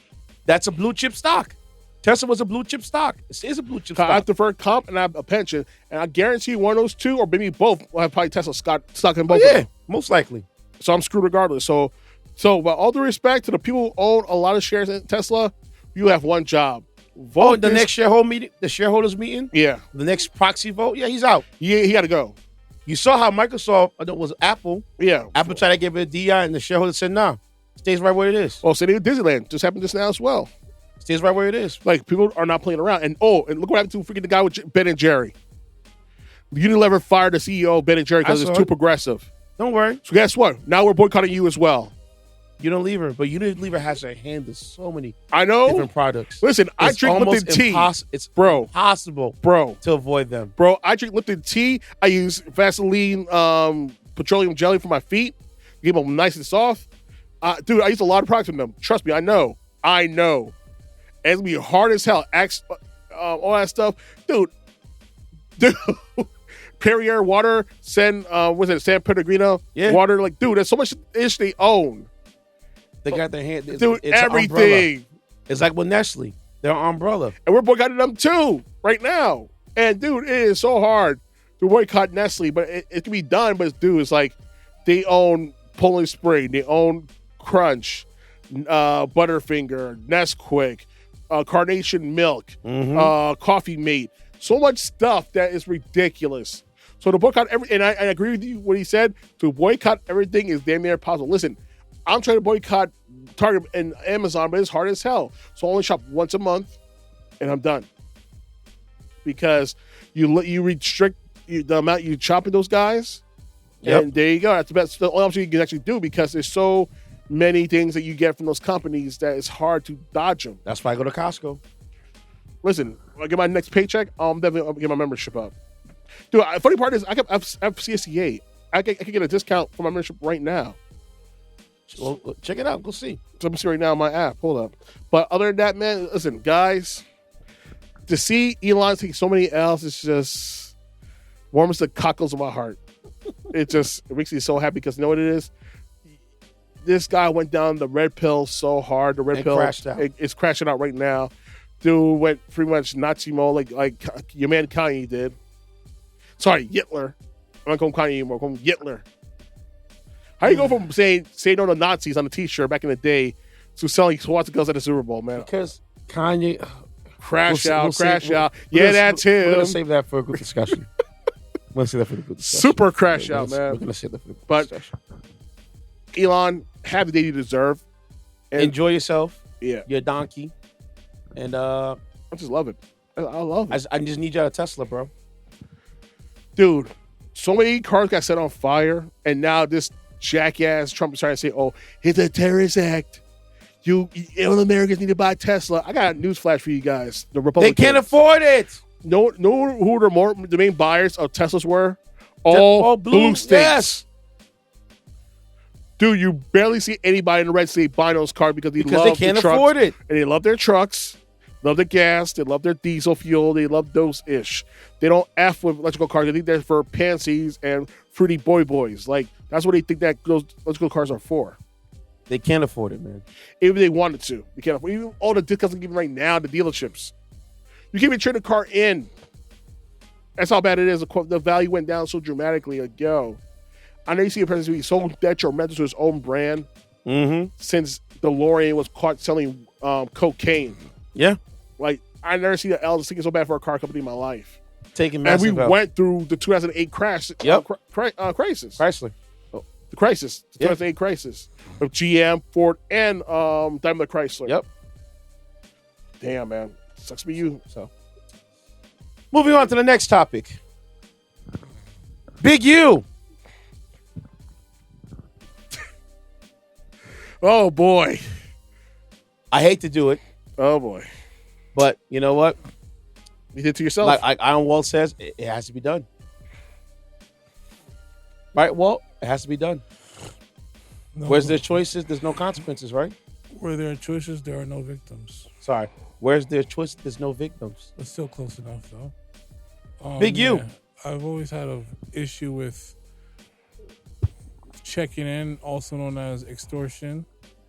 That's a blue chip stock. Tesla was a blue chip stock. It is a blue chip stock. I have deferred comp and I have a pension, and I guarantee one of those two, or maybe both, will have probably Tesla stock in both. Yeah, most likely. So I'm screwed regardless. So, with all due respect to the people who own a lot of shares in Tesla, you have one job. Vote next shareholder meeting, the shareholders meeting. Yeah, the next proxy vote. Yeah, he's out. Yeah, he got to go. You saw how Microsoft, was Apple. Yeah. Apple tried to give it a DI, and the shareholder said, "No, stays right where it is. Oh, Ceddy Disneyland just happened just now as well. Stays right where it is." Like, people are not playing around. And look what happened to freaking the guy with Ben and Jerry. Unilever fired the CEO of Ben and Jerry because it's too progressive. Don't worry. So guess what? Now we're boycotting you as well. Unilever, but Unilever has a hand in so many different products. Listen, I drink Lipton tea. It's impossible, to avoid them. Bro, I drink Lipton tea. I use Vaseline petroleum jelly for my feet. Keep them nice and soft. Dude, I use a lot of products from them. Trust me, I know. And it's gonna be hard as hell. All that stuff. Dude. Perrier water, San Pellegrino water. Like, dude, there's so much ish they own. They got their hand. Dude, it's everything. It's like with Nestle. They're an umbrella. And we're boycotting them too right now. And, dude, it is so hard to boycott Nestle. But it can be done. But, dude, it's like they own Poland Spring. They own Crunch, Butterfinger, Nesquik, Carnation Milk, Coffee Mate. So much stuff that is ridiculous. So to boycott and I agree with you what he said, to boycott everything is damn near impossible. Listen, I'm trying to boycott Target and Amazon, but it's hard as hell. So I only shop once a month, and I'm done. Because you restrict the amount you shop at those guys, and there you go. That's the only option you can actually do because there's so many things that you get from those companies that it's hard to dodge them. That's why I go to Costco. Listen, when I get my next paycheck, I'm definitely going to get my membership up. Dude, the funny part is I have CSCA. I can get a discount for my membership right now. Well, check it out. Go see. So I'm seeing right now on my app. Hold up. But other than that, man, listen, guys, to see Elon take so many L's, it's just warms the cockles of my heart. It makes me so happy because you know what it is? This guy went down the red pill so hard. The red pill crashed out. It's crashing out right now. Dude went pretty much Nazi mode like your man Kanye did. Sorry, Hitler. I'm not calling Kanye anymore. I'm calling Hitler. How you go from saying no to Nazis on a T-shirt back in the day to selling swastikas at the Super Bowl, man? Because Kanye crash out. That too. We're gonna save that for a good discussion. Super crash out, man. We're gonna save that for a good discussion. Elon, have the day you deserve. And enjoy yourself. Yeah, you're a donkey, and I just love it. I love it. I just need you out of Tesla, bro. Dude, so many cars got set on fire, and now this jackass Trump is trying to say, "Oh, it's a terrorist act. All Americans need to buy Tesla." I got a news flash for you guys. The Republicans, they can't afford it. Know who the main buyers of Teslas were? All blue states. Yes. Dude, you barely see anybody in the red state buying those cars because they can't afford it. And they love their trucks, love their gas, they love their diesel fuel, they love those ish. They don't F with electrical cars. They think they're for pansies and fruity boys. Like, that's what they think that those electrical cars are for. They can't afford it, man. Even if they wanted to. They can't afford even all the discounts they're giving right now, the dealerships. You can't even trade the car in. That's how bad it is. The value went down so dramatically. Like, yo, I know you see a person who's so detrimental to his own brand since DeLorean was caught selling cocaine. Yeah. Like, I never seen an L thinking so bad for a car company in my life. Taking massive And we went through the 2008 crash. Crisis. Chrysler. The crisis. The 2008 crisis. Of GM, Ford, and Daimler Chrysler. Yep. Damn, man. Sucks to be you. So, moving on to the next topic. Big U. Oh, boy. I hate to do it. Oh, boy. But you know what? You did it to yourself. Like Iron Walt says, it has to be done. Right, Walt? It has to be done. No. Where's their choices, there's no consequences, right? Where there are choices, there are no victims. Sorry. Where's their choice, there's no victims. It's still close enough, though. Big U. I've always had an issue with checking in, also known as extortion.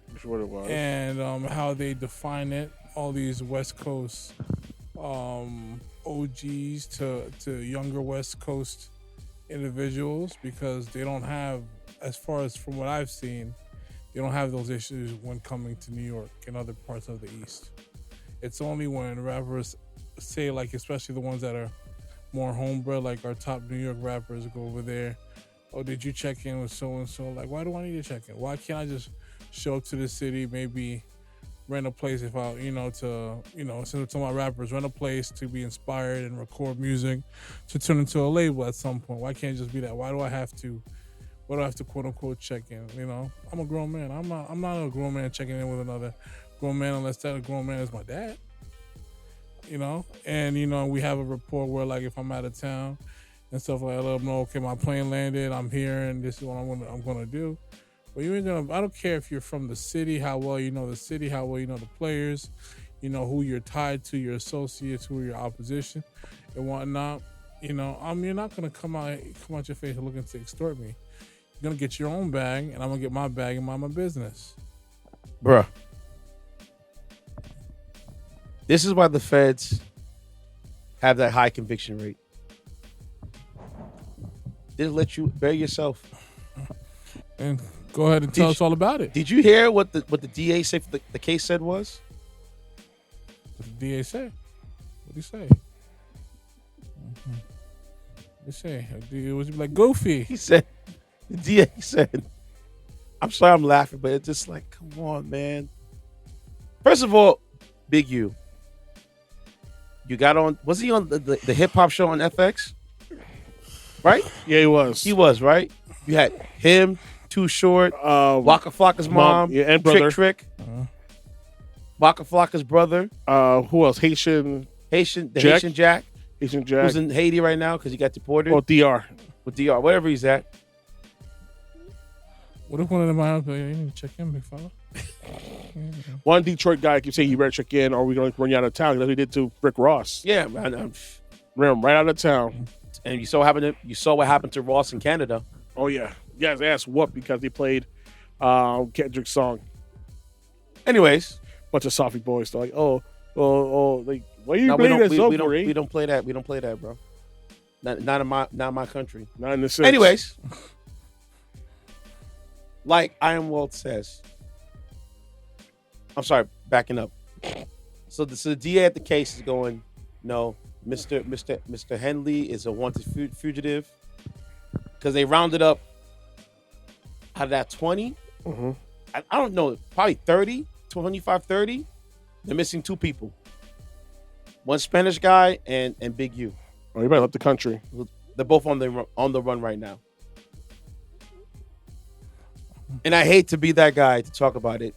That's what it was. And how they define it. All these West Coast OGs to younger West Coast individuals, because they don't have, as far as from what I've seen, they don't have those issues when coming to New York and other parts of the East. It's only when rappers say, like, especially the ones that are more homebred, like our top New York rappers go over there. Oh, did you check in with so and so? Like, why do I need to check in? Why can't I just show up to the city, maybe rent a place if I, send it to my rappers, rent a place to be inspired and record music to turn into a label at some point. Why can't it just be that? Why do I have to quote unquote check in? I'm a grown man. I'm not a grown man checking in with another grown man unless that grown man is my dad. And we have a rapport where, like, if I'm out of town and stuff like that, I let them know, okay, my plane landed, I'm here, and this is what I'm gonna do. But I don't care if you're from the city, how well you know the city, how well you know the players, who you're tied to, your associates, who are your opposition, and whatnot. You're not gonna come out your face looking to extort me. You're gonna get your own bag, and I'm gonna get my bag and mind my business. Bruh. This is why the feds have that high conviction rate. They just let you bury yourself. And go ahead and tell us all about it. Did you hear what the DA said? The case said was? What the DA said? What did he say? What did he say? It was like goofy. He said, the DA said, I'm sorry I'm laughing, but it's just like, come on, man. First of all, Big U. You got on, was he on the hip hop show on FX? Right? Yeah, he was. He was, right? You had him, Too Short, Waka Flocka's mom, yeah, and brother. Trick. Waka Flocka's brother. Who else? Haitian Jack. Who's in Haiti right now because he got deported. Or DR. With DR, wherever he's at. What if one of them out there, you need to check in, big fella? One Detroit guy keeps saying he better check in or we're going to run you out of town. That's what he did to Rick Ross. Yeah, man. Ran him right out of town. And you saw what happened to Ross in Canada. Oh, yeah. Yeah, his ass whooped because he played Kendrick's song. Anyways. Bunch of Sophie boys. They're like, like, why are you playing that song for, We don't play that. We don't play that, bro. Not in my country. Not in the sense. Anyways. Like I Am Walt says. I'm sorry, backing up. So the DA at the case is going, no, Mr. Henley is a wanted fugitive. Because they rounded up out of that 20. Mm-hmm. I don't know, probably 30, 25, 30. They're missing 2 people. One Spanish guy and Big U. Oh, you better left the country. They're both on the run right now. And I hate to be that guy to talk about it,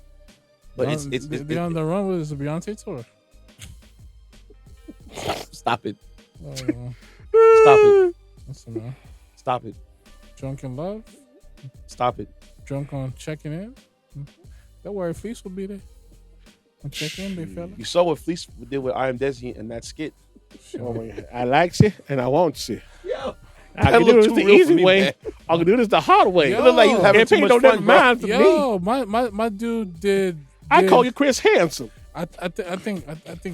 but it's on the run with the Beyonce tour. Stop it. Stop it. Listen, man. Stop it. Drunk in love. Stop it. Drunk on checking in. Don't worry, Fleece will be there. And check in, big fella. You saw what Fleece did with I Am Desi in that skit. Oh my God. I like you and I want you. Yo. I can do this the easy way. I can do this the hard way. It look like you having too much fun, bro. Yo, my dude did. I call you Chris Handsome. I think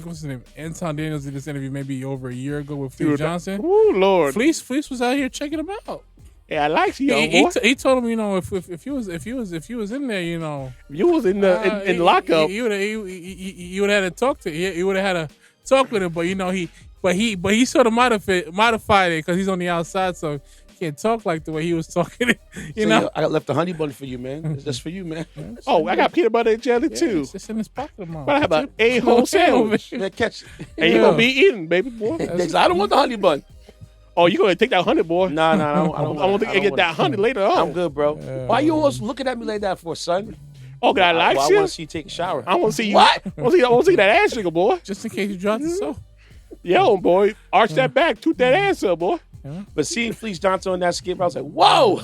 what's his name? Anton Daniels did this interview maybe over a year ago with Fleece Johnson. Oh Lord, Fleece was out here checking him out. Yeah, I like you, boy. He told him, if you was in there, you was in the in lockup, you would have had to talk to. He would have had to talk with him, but he sort of modified it because he's on the outside, so he can't talk like the way he was talking. You know, I left the honey bun for you, man. It's just for you, man. Oh, I got peanut butter and jelly too. It's in his pocket, man. But I have an a-hole sandwich. Man, catch it. And you're gonna be eating, baby boy. I don't want the honey bun. Oh, you gonna take that honey, boy? Nah, I don't think you get that honey later on. I'm good, bro. Why you always looking at me like that for, son? Oh, God, I like you. I want to see you take a shower. I want to see you. What? I want to see that ass nigga, boy. Just in case you dropped it, so. Yo, boy, arch that back, toot that ass up, boy. Yeah. But seeing Fleece Johnson on that skit, I was like, whoa.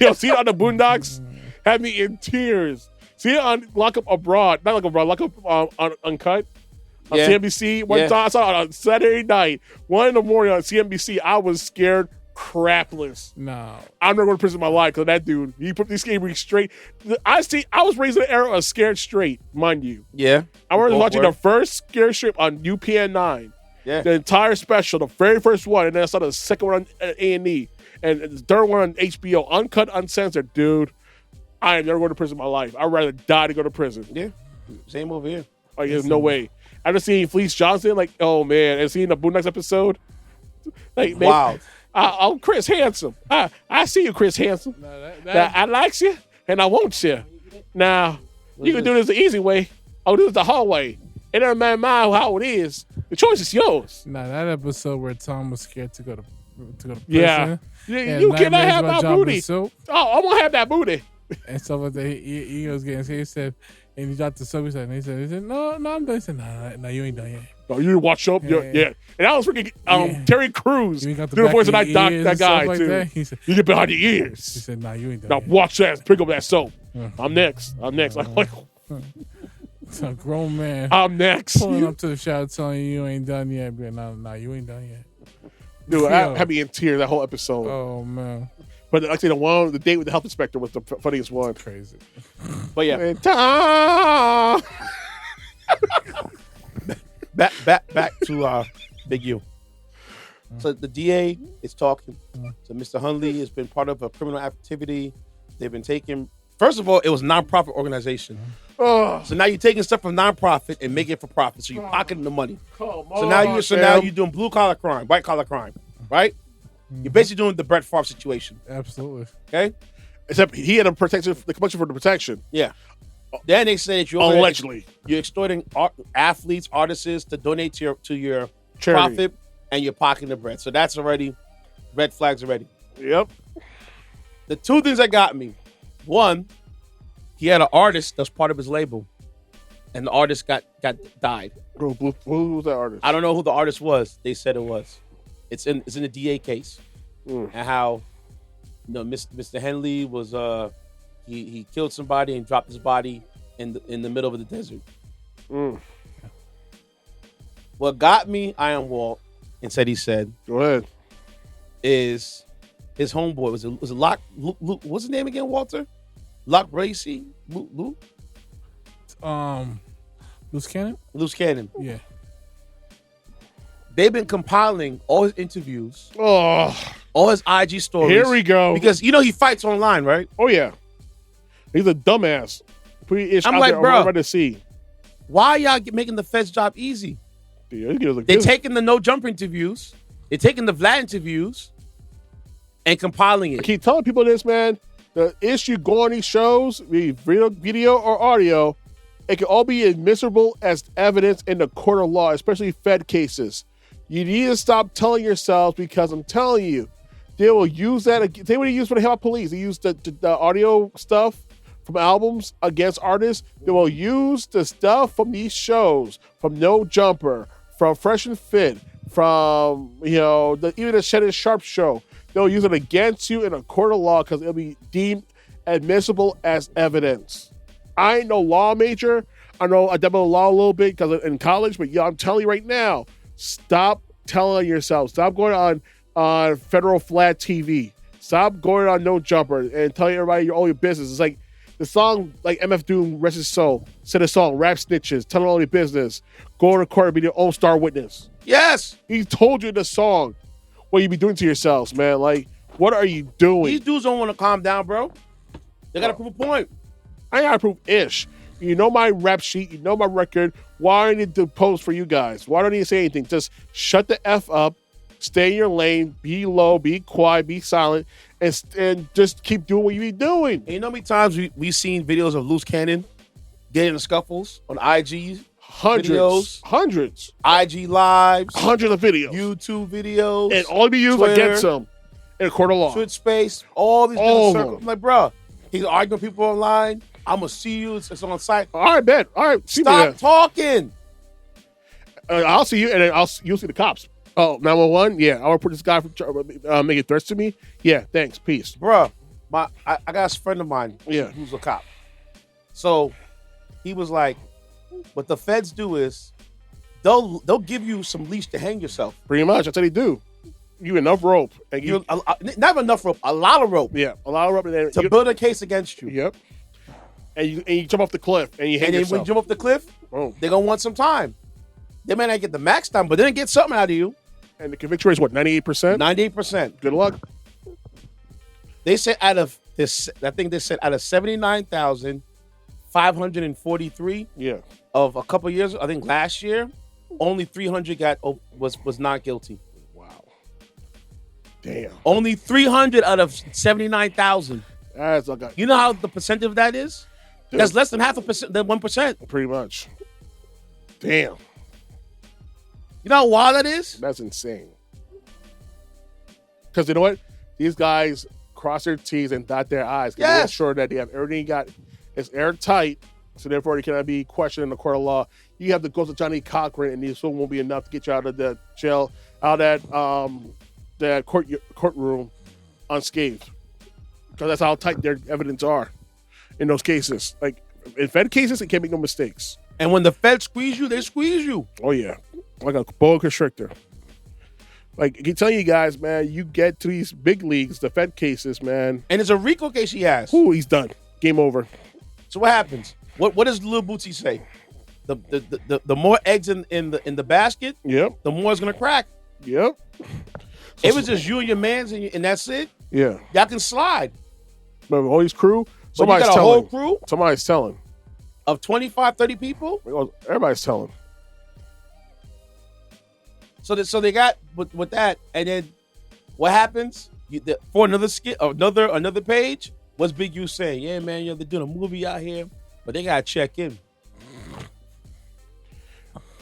Yo, see it on the Boondocks? Had me in tears. See it on Lock Up Abroad. Not Lock Up Abroad, Lock Up on Uncut. On CNBC. One time I saw it on Saturday night, 1 a.m. on CNBC. I was scared crapless. No. I'm never going to prison in my life because that dude, he put this game straight. I was raised in an era of Scared Straight, mind you. Yeah. I remember watching the first Scared Straight on UPN 9. Yeah. The entire special, the very first one, and then I saw the second one on A&E, and the third one on HBO, uncut, uncensored. Dude, I am never going to prison in my life. I'd rather die to go to prison. Yeah. Same over here. Like, there's no way. I just seen Fleece Johnson, like, oh man, and seeing the Boondocks episode, Like, Wow. I'm Chris Handsome. I see you, Chris Handsome. No, Now, I likes you and I want you. Now, you can do this the easy way or do this the hard way. It doesn't matter how it is. The choice is yours. that episode where Tom was scared to go to prison. Yeah. You cannot have my booty. Soap I want to have that booty. and stuff like that. He was getting scared. He said, and he dropped the soap. He said, no, I'm done. He said, no, you ain't done yet. No, you didn't watch soap? Yeah. And that was freaking Terry Crews. You ain't got the do the back voice of of your that ears guy, and stuff too. like that. He said, You get behind your ears. He said, you ain't done Now yet. watch that. Pick up that soap. I'm next. I'm like, It's a grown man I'm next. pulling up to the shower telling you ain't done yet. But no, you ain't done yet. Dude, Yo. I had me in tears that whole episode. Oh, man. But like I say, the date with the health inspector was the funniest one. Crazy. But yeah, And Tom. back to Big U. So the DA is talking. So Mr. Hundley has been part of a criminal activity. They've been taking. First of all, it was a nonprofit organization. Oh, So now you're taking stuff from nonprofit and making it for profit. So you're pocketing the money. come on, So now you're doing blue collar crime, white collar crime, right? You're basically doing the Brett Favre situation. Absolutely. Okay. Except he had a protection, the commission for the protection. Yeah. Then they say that Allegedly. you're extorting athletes, artists to donate to your Charity. profit, and you're pocketing the bread. So that's already red flags already. Yep. The two things that got me: one, he had an artist that's part of his label, and the artist died. Who was that artist? I don't know who the artist was. They said it was. It's in the DA case, and how Mr. Henley was he killed somebody and dropped his body in the middle of the desert. What got me, I am Walt, and said he said, Go ahead. is his homeboy was it Locke? Luke, what's his name again? Walter? Locke Bracey? Luke? Loose cannon? Loose Cannon. Yeah. They've been compiling all his interviews, Oh, all his IG stories. here we go. Because he fights online, right? Oh yeah, he's a dumbass. Pretty ish. I'm out like, there, bro. ready to see. Why y'all making the Fed's job easy? Dude, They're taking the no jump interviews, they're taking the Vlad interviews, and compiling I it. keep telling people this, man. The issue go on these shows, be it video or audio, it can all be admissible as evidence in the court of law, especially Fed cases. You need to stop telling yourselves, because I'm telling you, they will use that. They would use for the hip hop police. They use the audio stuff from albums against artists. They will use the stuff from these shows, from No Jumper, from Fresh and Fit, from even the Shannon Sharp show. They'll use it against you in a court of law because it'll be deemed admissible as evidence. I ain't no law major. I know I dabbled in law a little bit because in college, but I'm telling you right now, stop telling yourself. Stop going on federal flat TV. Stop going on No Jumper and telling everybody all your business. It's like the song, like MF Doom, Rest His Soul, said a song, Rap Snitches, telling all your business, going to court and be your own star witness. Yes. He told you in the song what you be doing to yourselves, man. Like, what are you doing? These dudes don't want to calm down, bro. They got to prove a point. I gotta prove ish. You know my rap sheet. You know my record. Why do I need to post for you guys? Why don't I need to say anything? Just shut the F up. Stay in your lane. Be low. Be quiet. Be silent. And just keep doing what you be doing. And you know how many times we've seen videos of Loose Cannon getting in scuffles on IG, Hundreds. IG lives, Hundreds of videos. YouTube videos, And all be used Twitter, against them in a court of law. Twitch space, all these All different of circles. them. I'm like, bro, he's arguing with people online. I'm gonna see you. It's on site. All right, bet. All right. See me Stop there. talking. I'll see you, and then you'll see the cops. Oh, 911? Yeah, I want to put this guy for making threats to me. Yeah, thanks. Peace. Bruh, I got a friend of mine who's a cop. So he was like, what the feds do is they'll give you some leash to hang yourself. Pretty much. That's what they do. You enough rope. And You not enough rope, a lot of rope yeah, a lot of rope. And to build a case against you. Yep. And you jump off the cliff and you hang And then yourself. when you jump off the cliff, Boom. they're gonna want some time. They may not get the max time, but they're gonna get something out of you. And the conviction rate is what, 98%? 98%. Good luck. They said out of this, I think they said out of 79,543 Yeah. of a couple years, I think last year, only 300 was not guilty. Wow. Damn. Only 300 out of 79,000. That's okay. You know how the percentage of that is? Dude. That's less than half a percent, than 1%. Pretty much. Damn. You know how wild that is? That's insane. Because you know what? These guys cross their T's and dot their I's. To Yes. make sure that they have everything it's airtight, so therefore they cannot be questioned in the court of law. You have to go to Johnny Cochran, and this won't be enough to get you out of the jail, out of that courtroom unscathed. Because that's how tight their evidence are in those cases. Like, in Fed cases, they can't make no mistakes. And when the feds squeeze you, they squeeze you. Oh, yeah. Like a boa constrictor. Like, I can tell you guys, man, you get to these big leagues, the Fed cases, man. And it's a RICO case he has. Ooh, he's done. Game over. So what happens? What does Lil Bootsy say? The more eggs in the basket, Yep. the more it's gonna crack. Yep. If it's just you and your mans and that's it, Yeah. y'all can slide. Remember, all these crew, But you somebody's got a whole telling. crew Somebody's telling. of 25, 30 people. Everybody's telling. So they got with that, and then what happens? For another skit, another page. What's Big U saying? Yeah, man, they're doing a movie out here, but they gotta check in.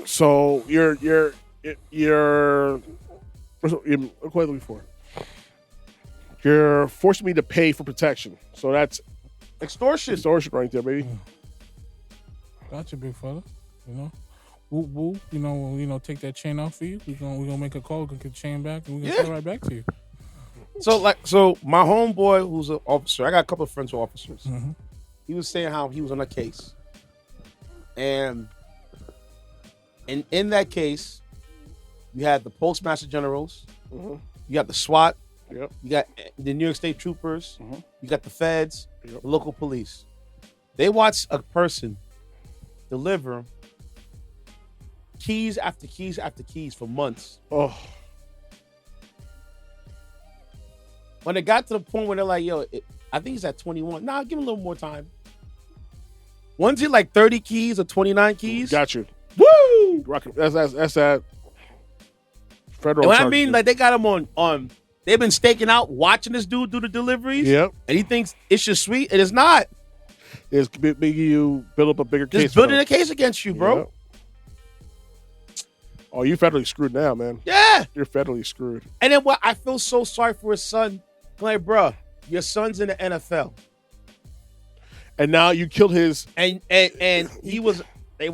So you're you're forcing me to pay for protection. So that's Extortion. right there, baby. Gotcha, big fella. You know, whoop whoop. You know, take that chain off for you. We gonna make a call, get the chain back, and we gonna put it right back to you. So my homeboy who's an officer, I got a couple of friends who are officers. Mm-hmm. He was saying how he was on a case, and in that case, you had the postmaster generals, Mhm. you got the SWAT, Yep. you got the New York State troopers, Mhm. you got the feds, Yep. the local police. They watch a person deliver keys after keys after keys for months. Oh, When it got to the point where they're like, yo, I think he's at 21. Nah, give him a little more time. One's he like 30 keys or 29 keys? got you. Woo! That's that federal. And when I charge, mean dude. like they got him on they've been staking out watching this dude do the deliveries. Yep. And he thinks it's just sweet. It is not. It's big you build up a bigger case. Just for building them. a case against you, bro. Yep. Oh, you federally screwed now, man. Yeah. You're federally screwed. And then what I feel so sorry for his son. I'm like, bro, your son's in the NFL. And now you killed his. And he was he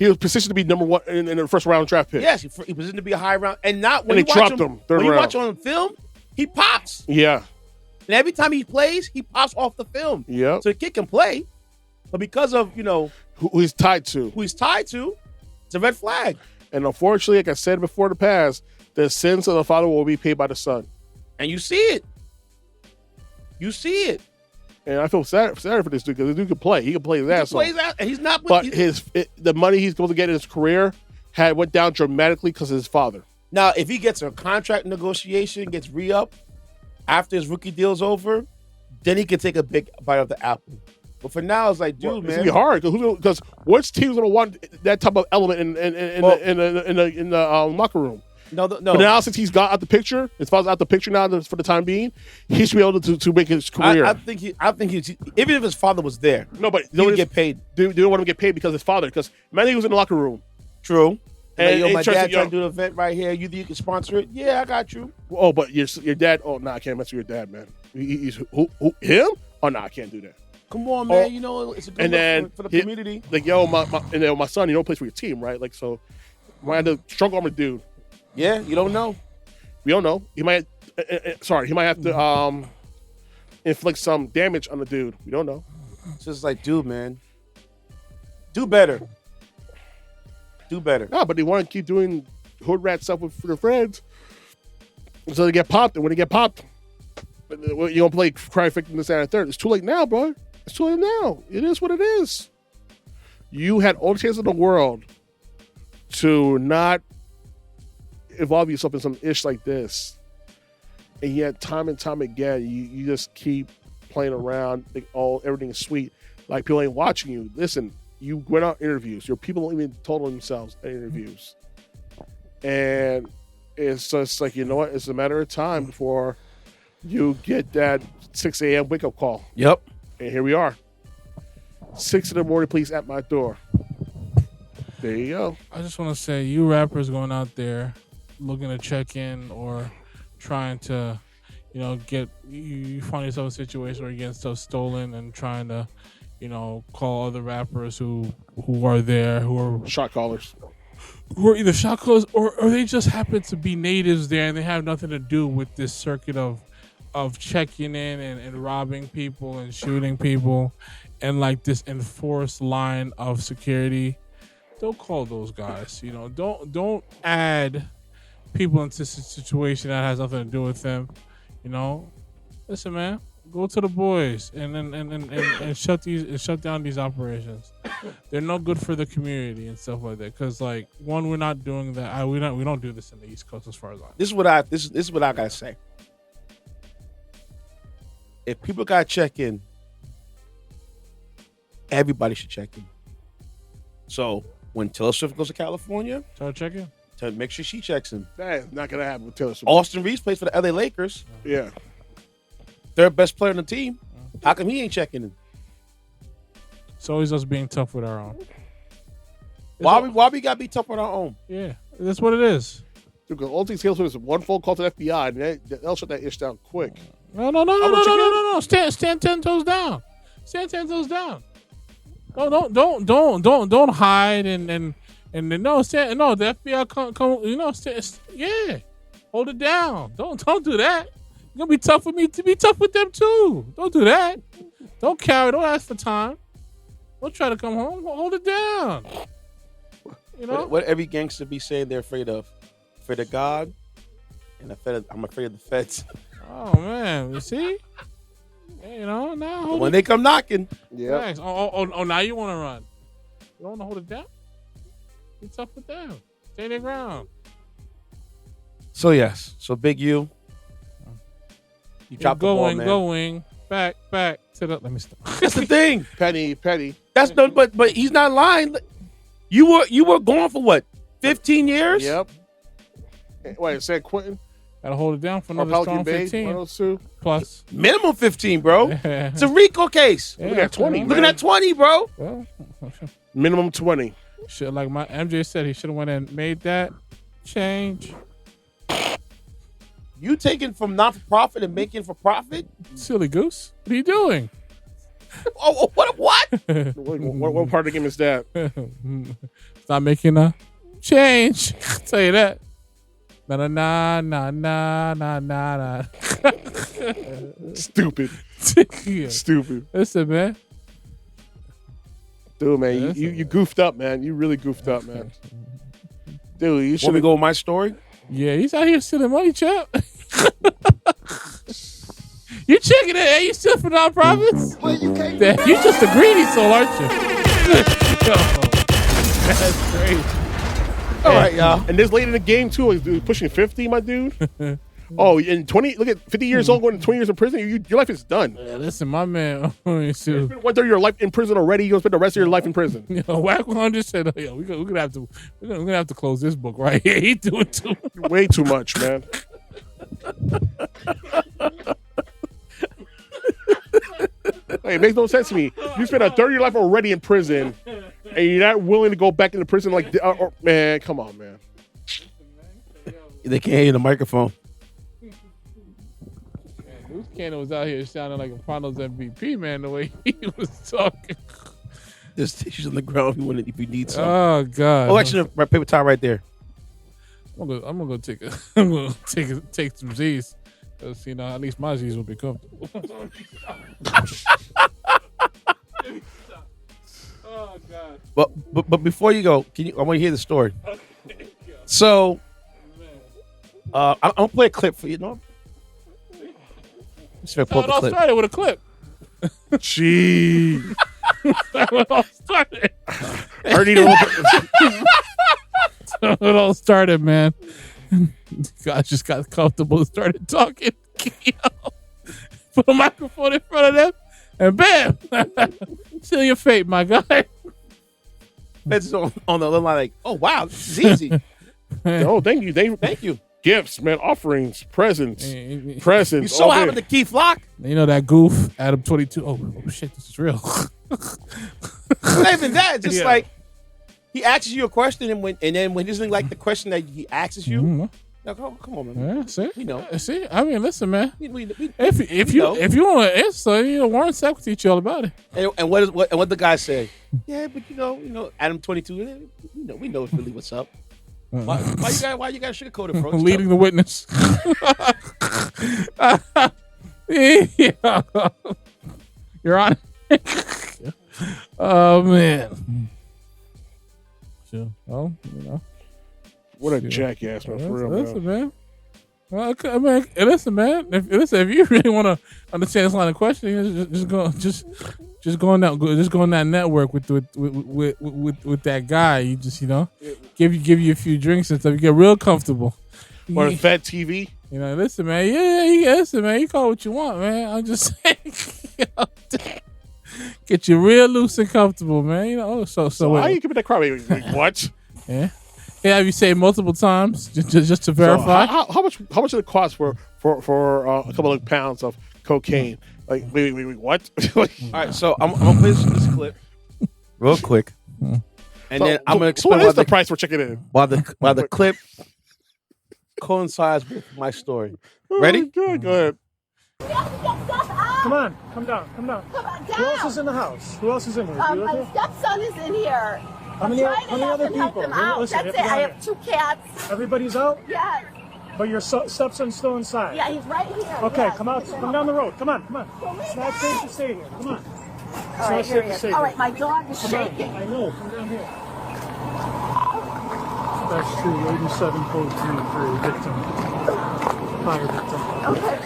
was positioned to be number one in the first round draft pick. yes, he was in to be a high round. And not when And you they watch dropped him, him third when you round. watch on film, he pops. Yeah. And every time he plays, he pops off the film. Yep. So the kid can play. But because of, Who he's tied to. who he's tied to, it's a red flag. And unfortunately, like I said before in the past, the sins of the father will be paid by the son. And you see it. You see it. And I feel sad for this dude because this dude can play. He can play his He ass off. plays out, and he's not. But the money he's going to get in his career went down dramatically because of his father. Now, if he gets a contract negotiation, gets re-up after his rookie deal's over, then he can take a big bite of the apple. But for now, it's like, dude, It's man, gonna be hard because which team's going to want that type of element in the locker room? no. But now since he's got out the picture, his father's out the picture now for the time being, he should be able to make his career. I think he's even if his father was there, no, but he would get paid. They don't want him to get paid because of his father. Because man, he was in the locker room. True. And Like, yo, he my tries dad to- trying to do an event right here. You think you can sponsor it? Yeah, I got you. Oh, but your dad. Oh, nah, I can't mess with your dad, man. He's who him? Oh, nah, I can't do that. Come on, man. Oh, It's a good and look then for the community. Like, yo, my son, you don't play for your team, right? Like, so might have to strong arm a dude. Yeah, you don't know. We don't know. He might. He might have to inflict some damage on the dude. We don't know. It's just like, dude, man, do better. Do better. No, but they want to keep doing hood rat stuff with their friends, so they get popped. And when they get popped, you don't play cry victim this and third. It's too late now, bro. It's too late now. It is what it is. You had all the chance in the world to not involve yourself in some ish like this, and yet time and time again, you just keep playing around. Like, everything is sweet. Like, people ain't watching you. Listen, you went out interviews. Your people even told on themselves at interviews, and it's just like, you know what? It's a matter of time before you get that 6 a.m. wake up call. Yep. And here we are. 6 in the morning, please, at my door. There you go. I just want to say, you rappers going out there looking to check in or trying to, get you find yourself in a situation where you're getting stuff stolen and trying to, call other rappers who are there, who are shot callers, who are either shot callers or they just happen to be natives there and they have nothing to do with this circuit of checking in and robbing people and shooting people and like this enforced line of security. Don't call those guys. Don't add people into a situation that has nothing to do with them. Listen, man, go to the boys and shut down these operations. They're no good for the community and stuff like that. Because one, we're not doing that. We don't do this in the East Coast as far as I know. This is what I gotta say. If people gotta check in, everybody should check in. So when Taylor Swift goes to California, start checking. To make sure she checks in. That is not gonna happen with Taylor Swift. Austin Reeves plays for the LA Lakers. Yeah. Third best player on the team. How come he ain't checking in? It's always us being tough with our own. Why we gotta be tough with our own? Yeah, that's what it is. Because all things Taylor Swift is one phone call to the FBI, and they'll shut that ish down quick. No. Stand 10 toes down. Stand 10 toes down. Don't hide and no. The FBI come. Yeah, hold it down. Don't do that. You're gonna be tough with me to be tough with them too. Don't do that. Don't ask for time. Don't try to come home. Hold it down. What every gangster be saying they're afraid of? Afraid of God, and I'm afraid of the feds. Oh man, you see? Now when they come knocking, yeah. Oh, now you want to run? You don't want to hold it down? Be tough with them. Stay their ground. So yes, Big U. You dropped the ball, man. Going back to the. Let me stop. That's the thing, Petty. That's no, but he's not lying. You were gone for what? 15 years? Yep. Wait, San Quentin? Gotta hold it down for another strong 15 plus. Minimum 15, bro. It's a RICO case. Look at 20. Looking at 20, bro. Well, minimum 20. Shit, like my MJ said, he should have went and made that change. You taking from not-for-profit and making for profit? Silly goose. What are you doing? What? What part of the game is that? Stop making a change. I'll tell you that. Nah. Stupid. Yeah. Stupid. Listen, man. Dude, man, you goofed up, man. You really goofed up, man. Dude, you should. Want me to go with my story? Yeah, he's out here stealing money, champ. You checking it? Hey, you stealing for nonprofits? You just a greedy soul, aren't you? That's crazy. All right, y'all. And this late in the game too, is pushing 50, my dude. Oh, in 20, look at 50 years old going to 20 years in prison. Your life is done. Yeah, listen, my man. You spent 1/3 of your life in prison already. You're gonna spend the rest of your life in prison. Whack 100 said, "Oh, yeah, we're gonna have to close this book right here. He doing too much. Way too much, man." Hey, it makes no sense to me. You spent 1/3 of your life already in prison, and you're not willing to go back into prison man, come on, man. They can't hear the microphone. Bruce Cannon was out here sounding like a Finals MVP, man, the way he was talking. There's tissues on the ground if you need some. Oh God! Oh, actually, my paper towel right there. I'm gonna go take some Z's. Cause at least my Z's will be comfortable. Oh God! But before you go, I want to hear the story. So, I'm gonna play a clip for you. It all started with a clip. Gee. It all started. It all started, man. God just got comfortable and started talking. Put a microphone in front of them, and bam! Seal your fate, my guy. It's on the line like, oh, wow, this is easy. Oh, thank you. Thank you. Gifts, man, offerings, presents. You Presents. You so all day. happened to Keith Lock? know that goof, Adam 22. Oh shit, this is real. Not even that. It's just Yeah. like he asks you a question, and then when he doesn't like the question that he asks you, now, come on, man. Yeah, see, You know. see. I mean, listen, man. We If know. you want to answer, Warren Sapp will teach you all about it. And what the guy say? Yeah, but you know, Adam 22. We know really what's up. Why you got sugarcoat it, bro? Just Leading the witness. Yeah. You're on. Oh man. Sure. Well, What a jackass, man. For real, Listen, man. man. Well, okay, man. Listen, man. If you really want to understand this line of questioning, just go on that network with that guy. You just give you a few drinks and stuff. You get real comfortable. Or Fat TV. Listen, man. Listen, man. You call what you want, man. I'm just saying. Get you real loose and comfortable, man. So Why you give me that crowd? Wait, what? Yeah. Yeah, have you said multiple times just to verify? So how much did it cost for a couple of pounds of cocaine? Like, wait, what? All right, so I'm gonna play this clip real quick, and then I'm gonna explain what is the price we're checking in. while the clip coincides with my story. Ready? Go ahead. Come on, come down. Come on, down. Who else is in the house? Who else is in here? You My okay? stepson is in here. How many I'm trying to other help people? him out. Listen, That's it. everybody- I have 2 cats. Everybody's out, Yes. but your stepson's still inside. Yeah, he's right here. Okay, Yes. come out. Come down the road. Come on. It's not safe to stay here. Come on. All It's right, not here safe he to is. stay All here. right, my dog is Come on. shaking. I know. Come down here. That's 287 code 3 victim. Fire victim. Okay.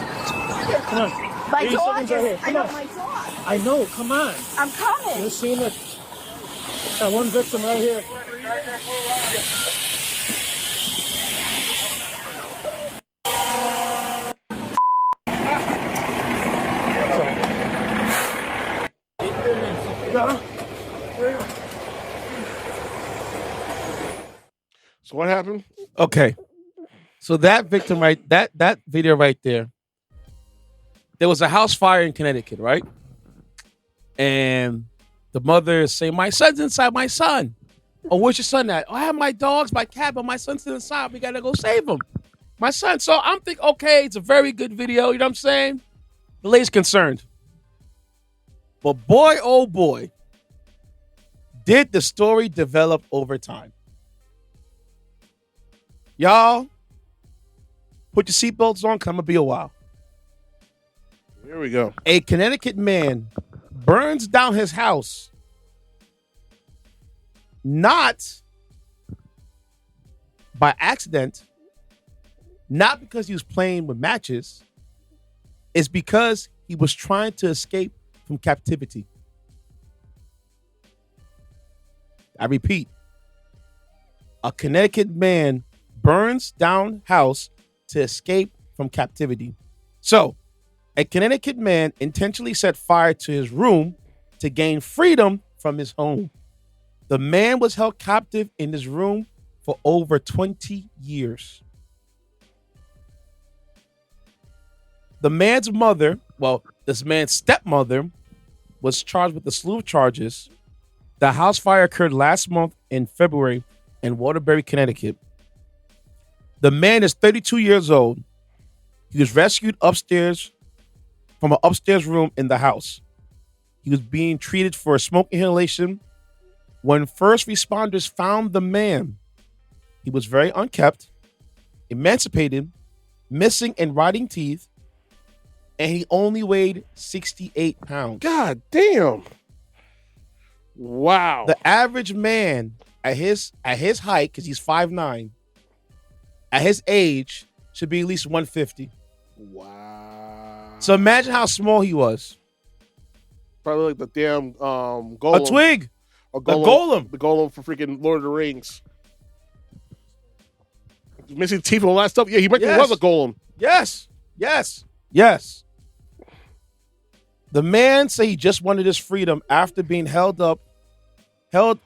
Come on. My 87's dog right is. here. I Come know on. my dog. I know. Come on. I'm coming. You're seeing it. Got one victim right here. So what happened? Okay. So that victim that video right there. There was a house fire in Connecticut, right? And the mother is saying, "My son's inside. My son. Oh, where's your son at? Oh, I have my dogs, my cat, but my son's still inside. We gotta go save him. My son." So I'm thinking, okay, it's a very good video. You know what I'm saying? The lady's concerned. But boy, oh boy, did the story develop over time. Y'all, put your seatbelts on, 'cause I'm gonna be a while. Here we go. A Connecticut man burns down his house, not by accident, not because he was playing with matches. It's because he was trying to escape from captivity. I repeat, a Connecticut man burns down house to escape from captivity. So, a Connecticut man intentionally set fire to his room to gain freedom from his home. The man was held captive in his room for over 20 years. The man's mother, this man's stepmother, was charged with a slew of charges. The house fire occurred last month in February in Waterbury, Connecticut. The man is 32 years old. He was rescued from an upstairs room in the house. He was being treated for a smoke inhalation. When first responders found the man, he was very unkempt, emancipated, missing and rotting teeth, and he only weighed 68 pounds. God damn. Wow. The average man at his height, because he's 5'9", at his age, should be at least 150. Wow. So imagine how small he was. Probably like the damn golem. A twig. Or The golem. The golem for freaking Lord of the Rings. Missing teeth and all that stuff. Yeah, he might be was a golem. Yes. The man said he just wanted his freedom after being held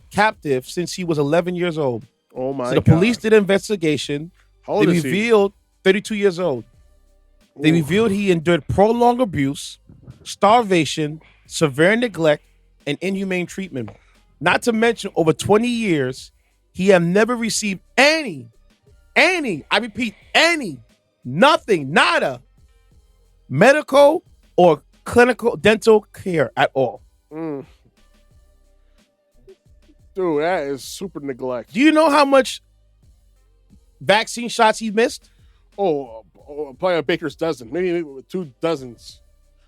captive since he was 11 years old. Oh my So the God. police did an investigation. How old They is he? revealed 32 years old. They revealed he endured prolonged abuse, starvation, severe neglect, and inhumane treatment. Not to mention, over 20 years, he had never received any, I repeat, any, nothing, nada, medical or clinical dental care at all. Dude, that is super neglect. Do you know how much vaccine shots he missed? Probably a baker's dozen, maybe 2 dozens,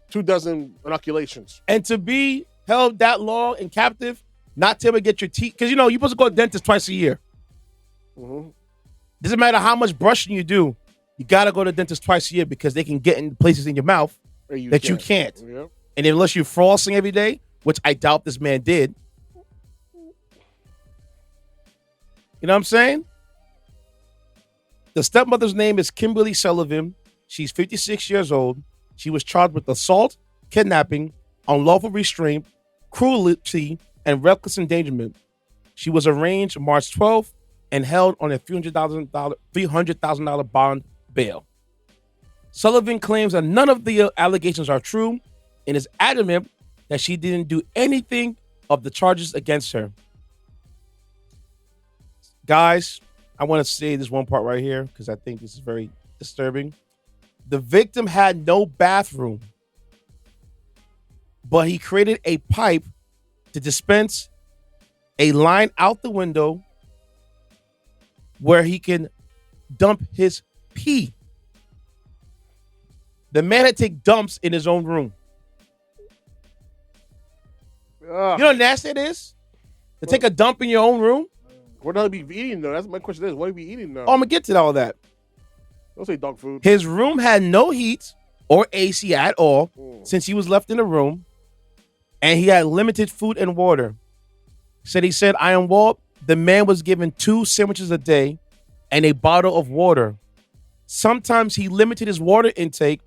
2 dozen inoculations. And to be held that long in captive, not to able to get your teeth, because you're supposed to go to the dentist twice a year. Doesn't matter how much brushing you do, you gotta go to the dentist twice a year because they can get in places in your mouth you can't. Yeah. And unless you're flossing every day, which I doubt this man did. You know what I'm saying? The stepmother's name is Kimberly Sullivan. She's 56 years old. She was charged with assault, kidnapping, unlawful restraint, cruelty, and reckless endangerment. She was arraigned March 12th and held on a $300,000 bond bail. Sullivan claims that none of the allegations are true and is adamant that she didn't do anything of the charges against her. Guys, I want to say this one part right here because I think this is very disturbing. The victim had no bathroom, but he created a pipe to dispense a line out the window where he can dump his pee. The man had to take dumps in his own room. You know how nasty it is? To take a dump in your own room? What the hell be eating though? That's my question. Is what are we eating now? Oh, I'm gonna get to all that. Don't say dog food. His room had no heat or AC at all since he was left in the room, and he had limited food and water. He said, I am Walt. The man was given 2 sandwiches a day and a bottle of water. Sometimes he limited his water intake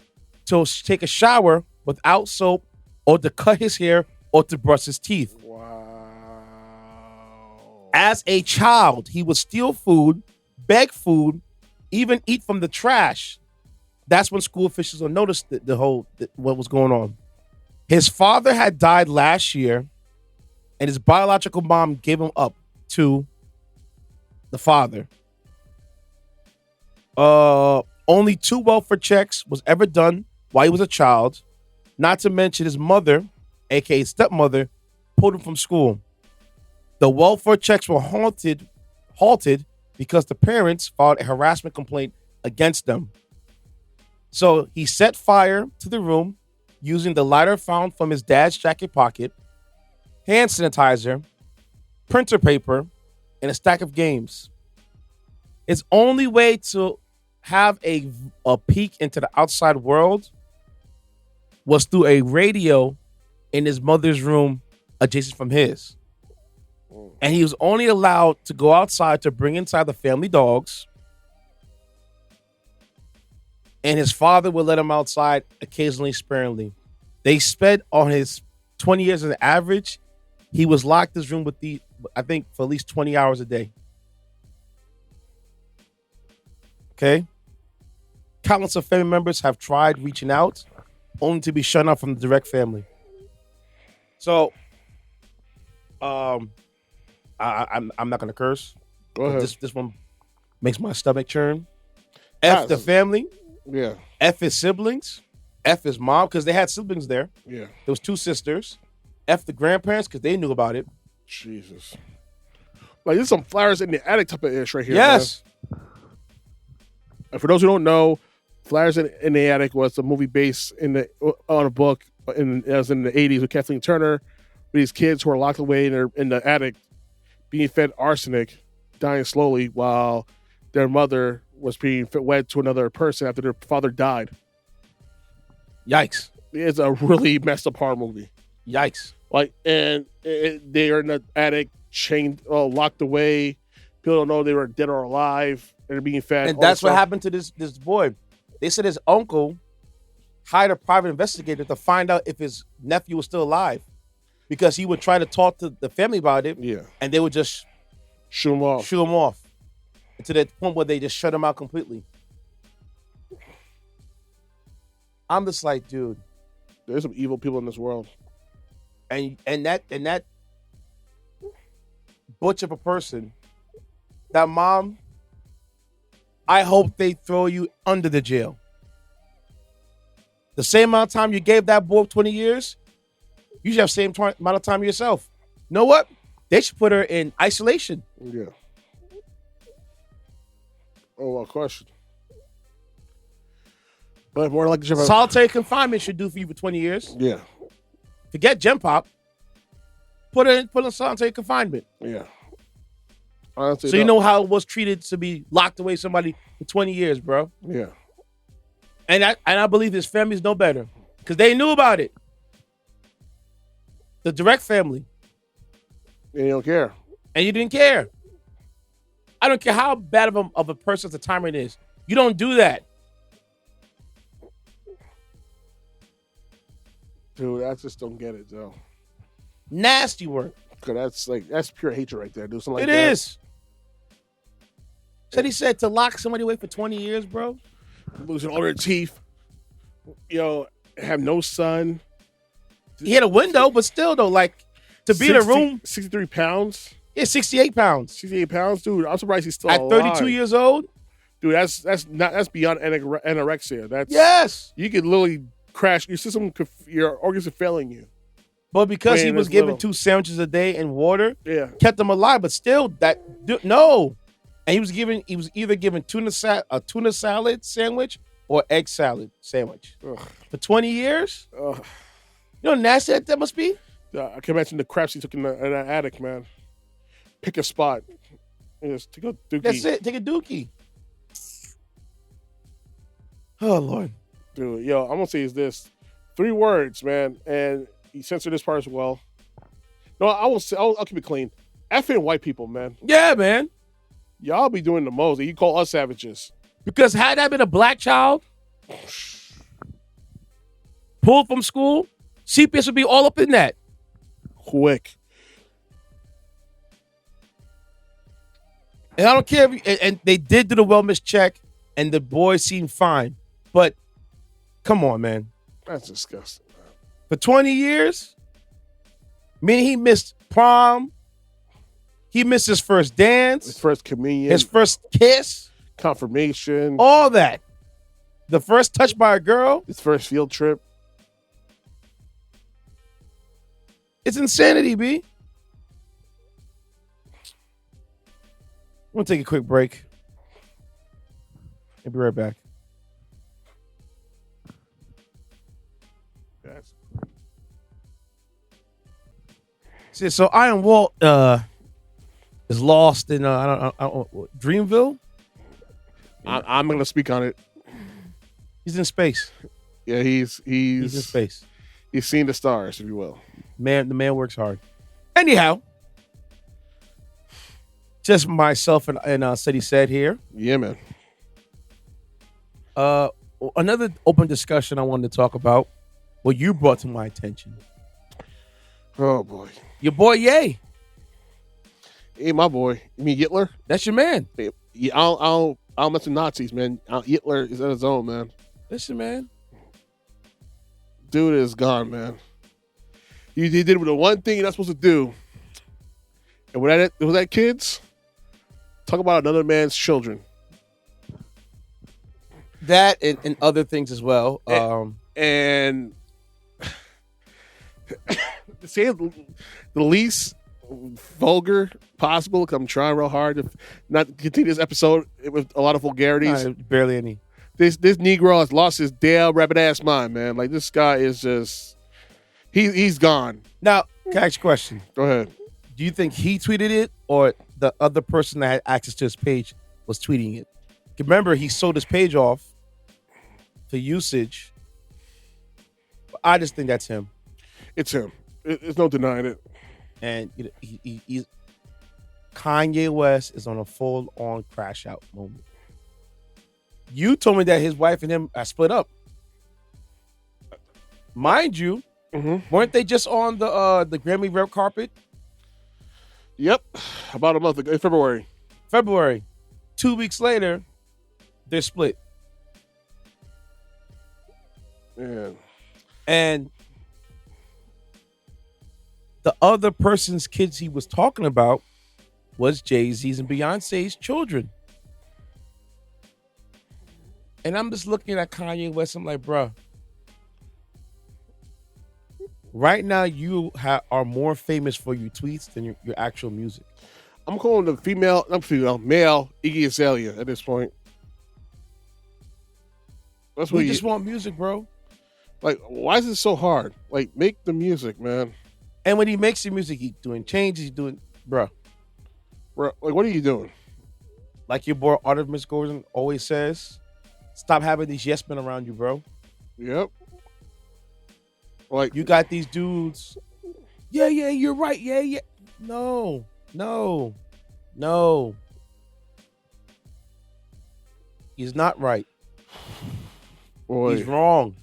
to take a shower without soap or to cut his hair or to brush his teeth. Wow. As a child, he would steal food, beg food, even eat from the trash. That's when school officials will notice what was going on. His father had died last year, and his biological mom gave him up to the father. Only 2 welfare checks was ever done while he was a child. Not to mention his mother, aka stepmother, pulled him from school. The welfare checks were halted because the parents filed a harassment complaint against them. So he set fire to the room using the lighter found from his dad's jacket pocket, hand sanitizer, printer paper, and a stack of games. His only way to have a peek into the outside world was through a radio in his mother's room adjacent from his. And he was only allowed to go outside to bring inside the family dogs. And his father would let him outside occasionally, sparingly. They spent on his 20 years as an average. He was locked in his room I think, for at least 20 hours a day. Okay? Countless of family members have tried reaching out, only to be shut out from the direct family. So, I'm not gonna curse. Go ahead. This one makes my stomach churn. F the family. Yeah. F his siblings. F his mom, because they had siblings there. Yeah. There was 2 sisters. F the grandparents, because they knew about it. Jesus. Like, this is some Flowers in the Attic type of ish right here. Yes. Man. And for those who don't know, Flowers in the Attic was a movie based on a book as in the 80s with Kathleen Turner, with these kids who are locked away in the attic, being fed arsenic, dying slowly while their mother was being wed to another person after their father died. Yikes. It's a really messed up horror movie. Yikes. Like, and they are in the attic, chained, locked away. People don't know they were dead or alive. And they're being fed. And that's what happened to this boy. They said his uncle hired a private investigator to find out if his nephew was still alive, because he would try to talk to the family about it. Yeah. And they would just shoot him off. To the point where they just shut him out completely. I'm just like, dude. There's some evil people in this world. And that butch of a person, that mom, I hope they throw you under the jail. The same amount of time you gave that boy 20 years, you should have the same amount of time yourself. You know what? They should put her in isolation. Yeah. Oh, well, question. But more like solitary confinement should do for you for 20 years. Yeah. Forget Gen Pop. Put her in solitary confinement. Yeah. Honestly, so you know how it was treated to be locked away somebody for 20 years, bro. Yeah. And I believe his families know better because they knew about it. The direct family. And you don't care. And you didn't care. I don't care how bad of a person the tyrant is. You don't do that. Dude, I just don't get it, though. Nasty work. Cause that's pure hatred right there, dude. Something like it that. Is. Said he said to lock somebody away for 20 years, bro. Losing all their teeth. Have no son. He had a window, but still though, like to be in a room. 63 pounds. Yeah, 68 pounds. 68 pounds, dude. I'm surprised he's still at alive. 32 years old. Dude, that's beyond anorexia. That's yes. You could literally crash. Your system, your organs are failing you. But because he was given 2 sandwiches a day and water, kept him alive. But still, no. And he was either given a tuna salad sandwich or egg salad sandwich. Ugh. For 20 years. Ugh. You know how nasty that must be? I can imagine the craps he took in that attic, man. Pick a spot. Just take a dookie. That's it. Take a dookie. Oh, Lord. Dude, I'm going to say is this. 3 words, man. And he censored this part as well. No, I'll keep it clean. Effing white people, man. Yeah, man. Y'all be doing the most. You call us savages. Because had that been a black child pulled from school, CPS would be all up in that. Quick. And I don't care and they did do the wellness check and the boy seemed fine. But come on, man. That's disgusting, man. For 20 years, meaning he missed prom, he missed his first dance, his first communion, his first kiss, confirmation, all that. The first touch by a girl, his first field trip. It's insanity, B. I'm going to take a quick break. I'll be right back. See, so Iron Walt is lost in I don't Dreamville. I'm going to speak on it. He's in space. Yeah, he's in space. He's seen the stars, if you will. The man works hard. Anyhow, just myself and Ceddy said here. Yeah, man. Another open discussion I wanted to talk about. What you brought to my attention. Oh boy, your boy Ye. Hey, my boy. You mean Hitler? That's your man. Yeah, I'll mess with Nazis, man. Hitler is at his own, man. Listen, man. Dude is gone, man. He did the one thing you're not supposed to do. And when that kids, talk about another man's children. That and other things as well. And to say the least vulgar possible, because I'm trying real hard to not continue this episode with a lot of vulgarities. Barely any. This Negro has lost his damn rabbit ass mind, man. Like, this guy is just he's gone. Now, can I ask you a question? Go ahead. Do you think he tweeted it or the other person that had access to his page was tweeting it? Remember, he sold his page off for usage. I just think that's him. It's him. There's no denying it. And he's Kanye West is on a full-on crash out moment. You told me that his wife and him are split up. Mind you, weren't they just on the Grammy red carpet? Yep, about a month ago, in February. 2 weeks later, they're split. Yeah. And the other person's kids he was talking about was Jay-Z's and Beyonce's children. And I'm just looking at Kanye West. I'm like, bruh, right now you are more famous for your tweets than your actual music. I'm calling the male Iggy Azalea at this point. That's what We just want music, bro. Like, why is it so hard? Like, make the music, man. And when he makes the music, he's doing changes. He's doing, bruh. Bro, like, what are you doing? Like your boy Artemis Gordon always says, stop having these yes men around you, bro. Yep. Like, you got these dudes. Yeah, you're right. Yeah. No. He's not right. Boy. He's wrong.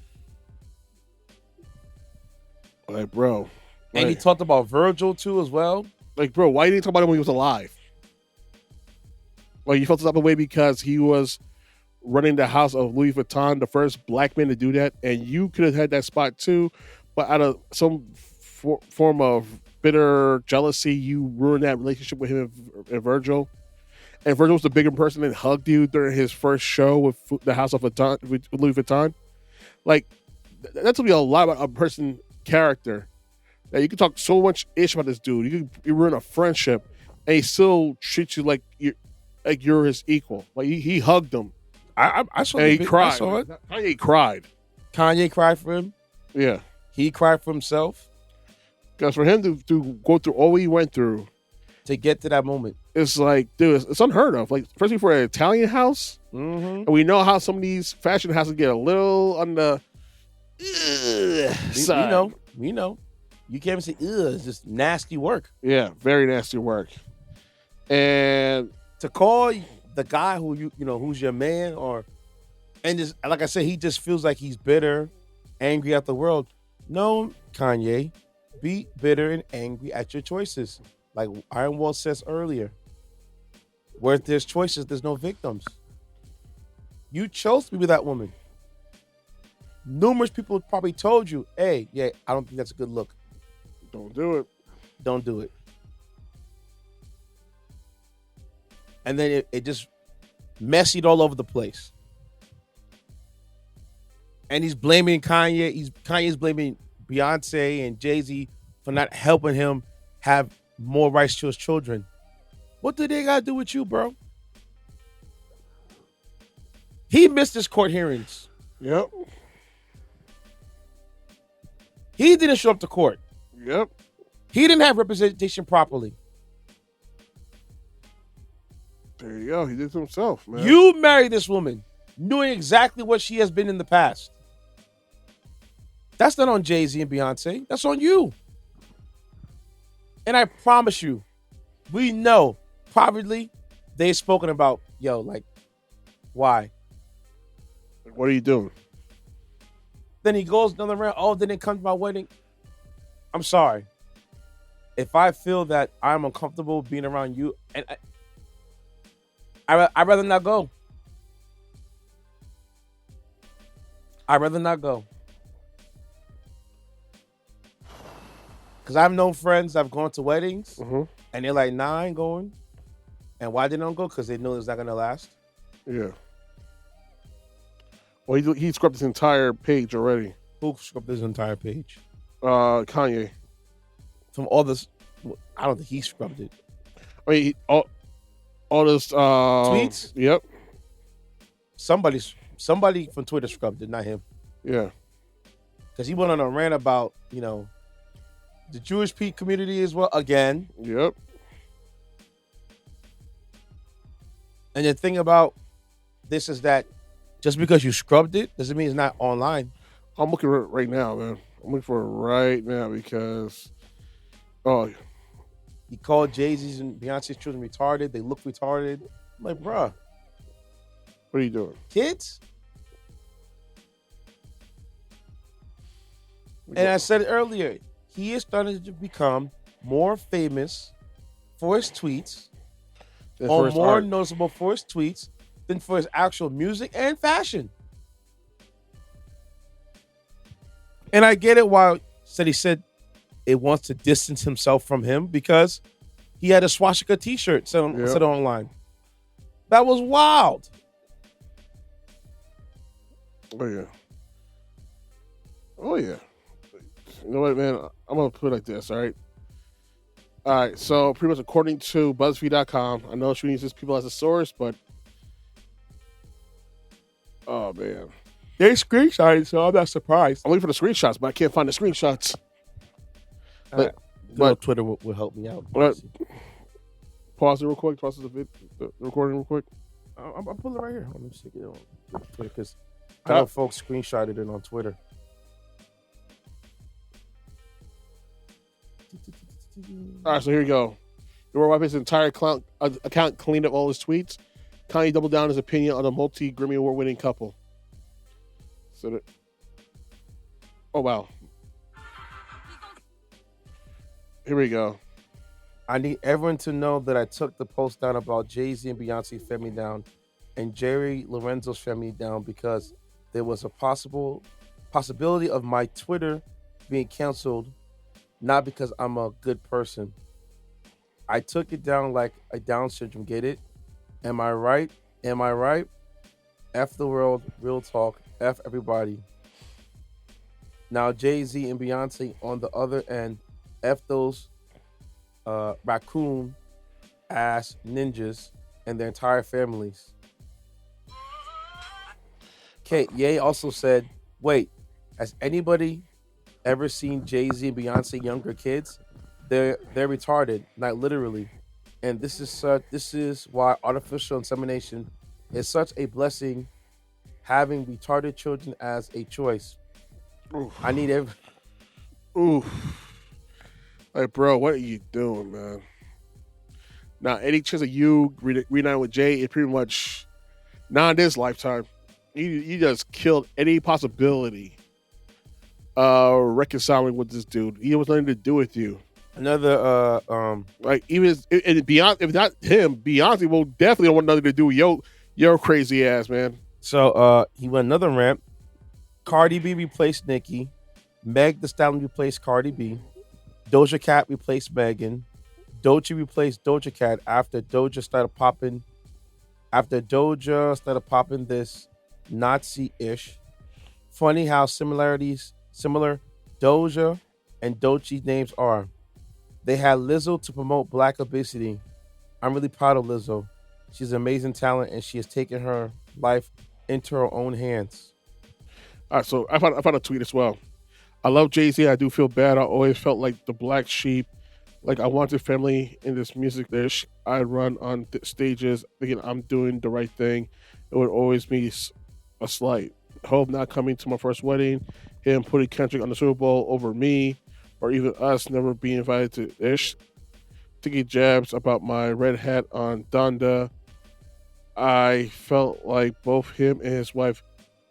Like, bro. And he talked about Virgil too as well. Like, bro, why didn't you talk about him when he was alive? Like, you felt the type of way because he was running the house of Louis Vuitton, the first black man to do that, and you could have had that spot too, but out of some form of bitter jealousy, you ruined that relationship with him and Virgil. And Virgil was the bigger person and hugged you during his first show with the House of Vuitton, with Louis Vuitton. Like, that's gonna be a lot about a person character. That you can talk so much ish about this dude. You ruin a friendship, and he still treats you like you're his equal. Like he hugged him. I saw and the he cried. I saw it. Kanye cried. Kanye cried for him. Yeah. He cried for himself. Because for him to go through all he went through to get to that moment, it's like, dude, it's unheard of. Like, especially for an Italian house. Mm-hmm. And we know how some of these fashion houses get a little on the side. We know. You can't even say, ugh, it's just nasty work. Yeah, very nasty work. And to call the guy who who's your man, and just like I said, he just feels like he's bitter, angry at the world. No, Kanye, be bitter and angry at your choices. Like Iron Walt says earlier, where there's choices, there's no victims. You chose to be with that woman. Numerous people probably told you, hey, yeah, I don't think that's a good look. Don't do it. Don't do it. And then it just messied all over the place. And he's blaming Kanye. Kanye's blaming Beyonce and Jay-Z for not helping him have more rights to his children. What do they got to do with you, bro? He missed his court hearings. Yep. He didn't show up to court. Yep. He didn't have representation properly. There you go. He did it to himself, man. You married this woman knowing exactly what she has been in the past. That's not on Jay-Z and Beyonce. That's on you. And I promise you, we know privately they've spoken about, like, why? What are you doing? Then he goes another round. Oh, then it comes to my wedding. I'm sorry. If I feel that I'm uncomfortable being around you, and I'd rather not go. I'd rather not go. Because I've known friends that have gone to weddings, and they're like, nah, I ain't going. And why they don't go? Because they know it's not going to last. Yeah. Well, he scrubbed his entire page already. Who scrubbed his entire page? Kanye. From all this, I don't think he scrubbed it. I mean, all this tweets. Yep. Somebody from Twitter scrubbed it, not him. Yeah. Because he went on a rant about the Jewish community as well again. Yep. And the thing about this is that just because you scrubbed it doesn't mean it's not online. I'm looking for it right now, man. I'm looking for it right now because, he called Jay-Z's and Beyonce's children retarded. They look retarded. I'm like, bruh. What are you doing? Kids? And I said it earlier, he is starting to become more famous for his tweets, or more noticeable for his tweets than for his actual music and fashion. And I get it why Ceddy said it wants to distance himself from him because he had a swastika t-shirt set online. That was wild. Oh yeah. Oh yeah. You know what, man? I'm gonna put it like this, all right? All right, so pretty much according to BuzzFeed.com, I know she uses people as a source, but oh man. They screenshot it, so I'm not surprised. I'm looking for the screenshots, but I can't find the screenshots. But Twitter will help me out. Pause it real quick. Pause the recording real quick. I'm pulling it right here. Let me stick it on Twitter because I know folks screenshotted it on Twitter. All right, so here we go. The World Wide His entire account cleaned up all his tweets. Kanye doubled down his opinion on a multi-Grammy Award-winning couple. Oh, wow. Here we go. I need everyone to know that I took the post down about Jay-Z and Beyonce family down and Jerry Lorenzo's family down because there was a possibility of my Twitter being canceled, not because I'm a good person. I took it down like a Down syndrome. Get it? Am I right? Am I right? F the world, real talk, F everybody. Now Jay-Z and Beyonce on the other end, F those raccoon ass ninjas and their entire families. Ye also said, wait, has anybody ever seen Jay-Z and Beyonce younger kids? They're retarded, not literally. And this is why artificial insemination is such a blessing, having retarded children as a choice. Oof. I need every. Ooh. Like, bro, what are you doing, man? Now, any chance of you reuniting with Jay is pretty much not in this lifetime. You just killed any possibility reconciling with this dude. He was nothing to do with you. Another like even Beyonce, if not him, Beyonce will definitely don't want nothing to do with your crazy ass, man. So he went another rant. Cardi B replaced Nicki. Meg Thee Stallion replaced Cardi B. Doja Cat replaced Megan. Doja replaced Doja Cat after Doja started popping this Nazi-ish. Funny how similar Doja and Doechie's names are. They had Lizzo to promote black obesity. I'm really proud of Lizzo. She's an amazing talent and she has taken her life into her own hands. All right, so I found a tweet as well. I love Jay-Z. I do feel bad. I always felt like the black sheep. Like I wanted family in this music dish. I run on stages thinking I'm doing the right thing. It would always be a slight. Hope not coming to my first wedding. Him putting Kendrick on the Super Bowl over me. Or even us never being invited to Ish. Taking jabs about my red hat on Donda. I felt like both him and his wife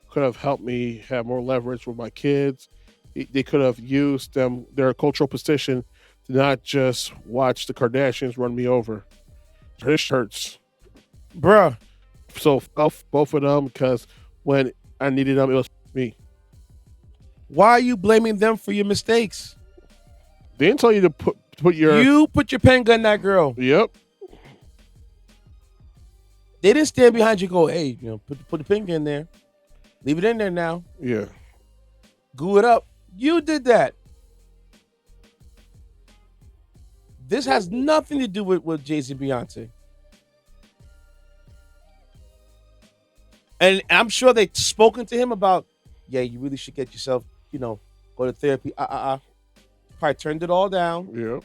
could have helped me have more leverage with my kids. They could have used their cultural position to not just watch the Kardashians run me over. This hurts. Bruh. So both of them, because when I needed them, it was me. Why are you blaming them for your mistakes? They didn't tell you to put your... You put your pen gun in that girl. Yep. They didn't stand behind you and go, hey, put the pen gun in there. Leave it in there now. Yeah. Glue it up. You did that. This has nothing to do with Jay-Z and Beyonce. And I'm sure they've spoken to him about, yeah, you really should get yourself, go to therapy. Probably turned it all down. Yeah.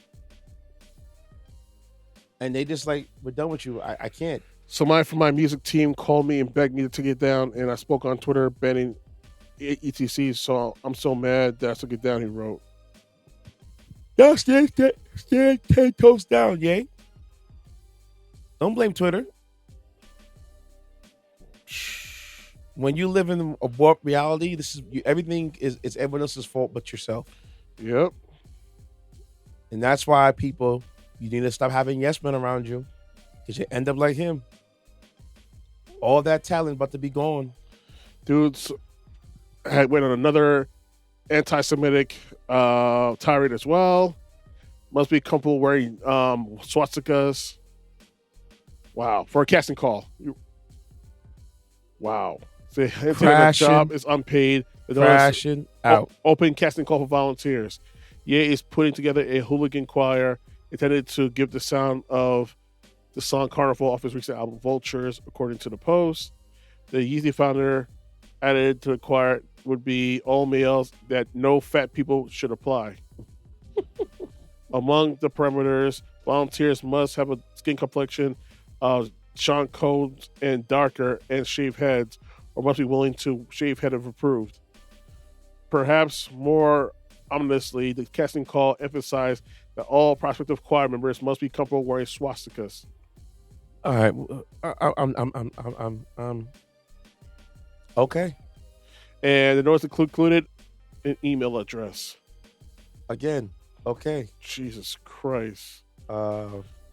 And they just like, we're done with you. I can't. Somebody from my music team called me and begged me to take it down, and I spoke on Twitter banning ETC, so I'm so mad that I took it down, he wrote. Yo, stand 10 toes down, yay. Don't blame Twitter. When you live in a warped reality, everything is everyone else's fault but yourself. Yep. And that's why you need to stop having yes men around you, because you end up like him. All that talent about to be gone. Dudes had went on another anti-Semitic tirade as well. Must be comfortable wearing swastikas. Wow, for a casting call. Wow. The job is unpaid. Crashing out. Open casting call for volunteers. Ye is putting together a hooligan choir intended to give the sound of the song Carnival off his recent album Vultures, according to the Post. The Yeezy founder added to the choir would be all males that no fat people should apply. Among the parameters, volunteers must have a skin complexion of Sean Combs and darker and shaved heads, or must be willing to shave head if approved. Perhaps more ominously, the casting call emphasized that all prospective choir members must be comfortable wearing swastikas. All right, I'm okay. And the notice included an email address. Again, okay. Jesus Christ. Uh,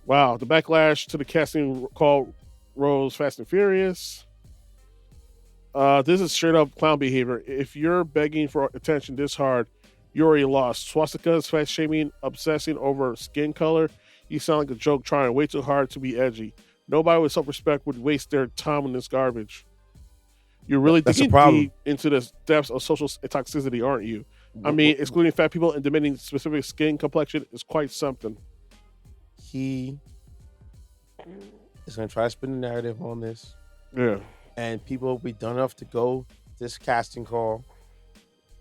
Wow, the backlash to the casting call rose fast and furious. This is straight up clown behavior. If you're begging for attention this hard, you already lost. Swastikas, fat shaming, obsessing over skin color. You sound like a joke trying way too hard to be edgy. Nobody with self-respect would waste their time on this garbage. You're really digging deep into the depths of social toxicity, aren't you? I mean, excluding fat people and demanding specific skin complexion is quite something. He is going to try to spin the narrative on this. Yeah. And people will be done enough to go this casting call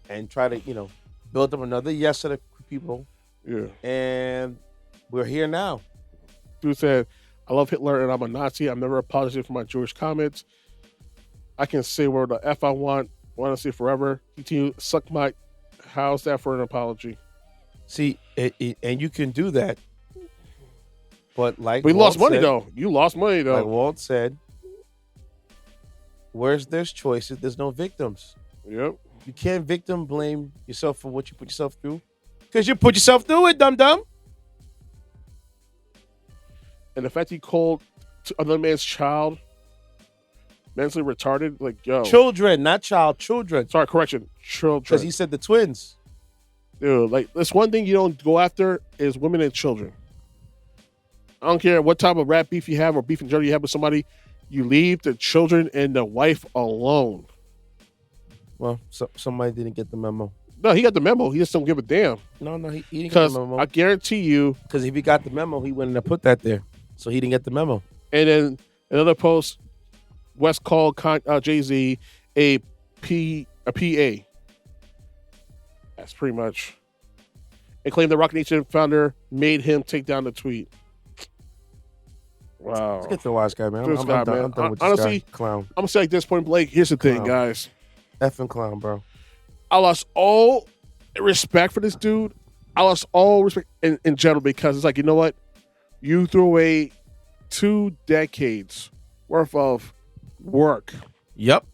and try to, build up another yes to the people. Yeah. And we're here now. Dude said, I love Hitler and I'm a Nazi. I'm never apologizing for my Jewish comments. I can say where the F I want to say forever. Continue suck my. How's that for an apology? See, and you can do that. But we lost money though. You lost money though. Like Walt said, where's there's choices, there's no victims. Yep. You can't victim blame yourself for what you put yourself through. Because you put yourself through it, dum-dum. And the fact he called another man's child mentally retarded, like, yo. Children, not child, children. Sorry, correction. Children. Because he said the twins. Dude, like, that's one thing you don't go after is women and children. I don't care what type of rap beef you have or beef in general you have with somebody. You leave the children and the wife alone. Well, somebody didn't get the memo. No, he got the memo. He just don't give a damn. No, he didn't get the memo. I guarantee you. Because if he got the memo, he wouldn't have put that there. So he didn't get the memo. And then another post, West called Jay-Z a PA. That's pretty much. And claimed the Rock Nation founder made him take down the tweet. Wow. Let's get to the wise guy, man. I'm done with this honestly, guy. Clown. I'm going to say at this point, Blake, here's the thing, guys. Effing clown, bro. I lost all respect for this dude. I lost all respect in general because it's like, you know what? You threw away 2 decades worth of work. Yep.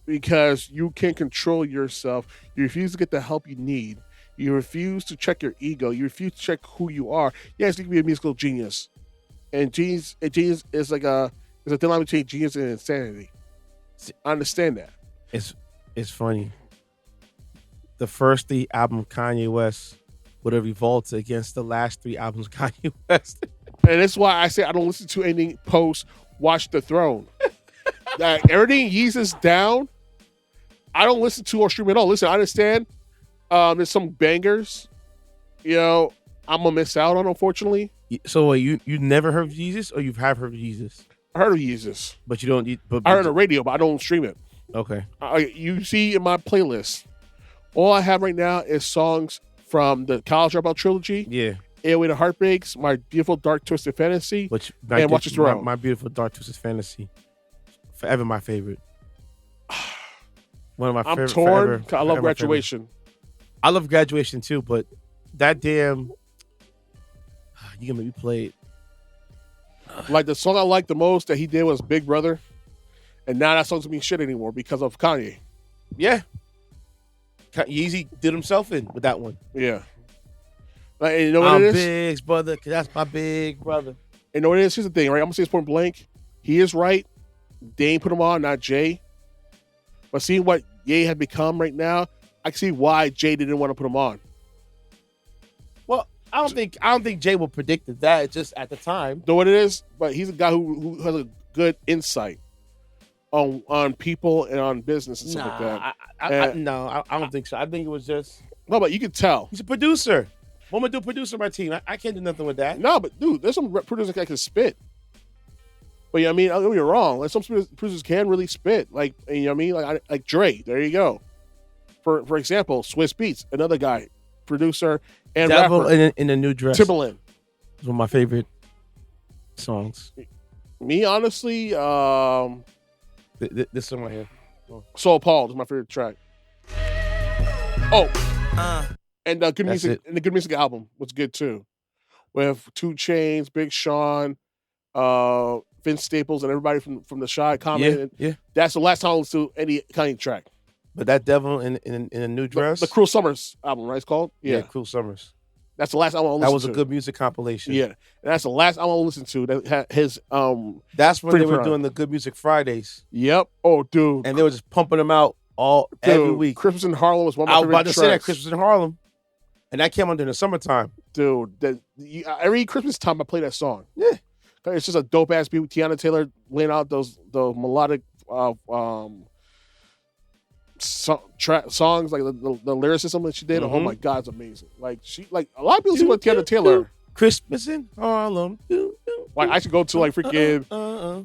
Because you can't control yourself. You refuse to get the help you need. You refuse to check your ego. You refuse to check who you are. Yes, you can be a musical genius. And genius is like a thin line between genius and insanity. I understand that. It's funny. The first 3 albums Kanye West would have revolted against the last 3 albums Kanye West. And that's why I say I don't listen to anything post Watch the Throne. That everything Yeezus down, I don't listen to or stream at all. Listen, I understand there's some bangers, I'm gonna miss out on, unfortunately. So wait, you never heard of Jesus, or you have heard of Jesus? I heard of Yeezus, but you don't. I heard on the radio, but I don't stream it. Okay. You see in my playlist, all I have right now is songs from the College Dropout trilogy. Yeah. Airway to Heartbreaks, My Beautiful Dark Twisted Fantasy, and Watch the Throne. My Beautiful Dark Twisted Fantasy, forever my favorite. One of my favorite. I'm torn. Forever, I love Graduation. I love Graduation too, but that damn, you gonna make me play it. Like the song I like the most that he did was Big Brother, and now that song's mean shit anymore because of Kanye. Yeah, Yeezy did himself in with that one. Yeah. Like, and you know what I'm it is? Big's brother, because that's my big brother. And you know what it is? Here's the thing, right? I'm going to say this point blank. He is right. Dane put him on, not Jay. But seeing what Ye had become right now, I can see why Jay didn't want to put him on. Well, I don't think Jay will predicted that. It's just at the time. Know what it is? But he's a guy who has a good insight on people and on business and stuff like that. I don't think so. I think it was just No, but you can tell. he's a producer. What am I do? Producer on my team. I can't do nothing with that. No, but dude, there's some producers that can spit. But you know what I mean, don't get me wrong. Like some producers can really spit. Like you know what I mean, like Dre. There you go. For example, Swiss Beats, another guy, producer and Devil rapper. in a New Dress. Timbaland. It's one of my favorite songs. Me, honestly, This song right here. So Appalled is my favorite track. Oh, and Good That's Music it. and the Good Music album was good too, with 2 Chainz, Big Sean, Vince Staples, and everybody from the Shy comment. Yeah. That's the last time I listened to any Kanye track. But that Devil in a New Dress. The Cruel Summers album, right? It's called. Yeah, Cruel Summers. that's the last album I listened to. That was a good music compilation. Yeah, and that's the last album I listened to. That had his That's when they were Free doing the Good Music Fridays, Yep. Oh, dude. and they were just pumping them out every week. Christmas in Harlem was one of my I was favorite about to say that tracks. Christmas in Harlem, and that came on during the summertime. Dude, every Christmas time I play that song. Yeah. It's just a dope ass beat with Tiana Taylor laying out the melodic songs, like the lyricism that she did. Oh my God, it's amazing. Like a lot of people see what Tiana Taylor. Christmas in Harlem. Like I should go to like freaking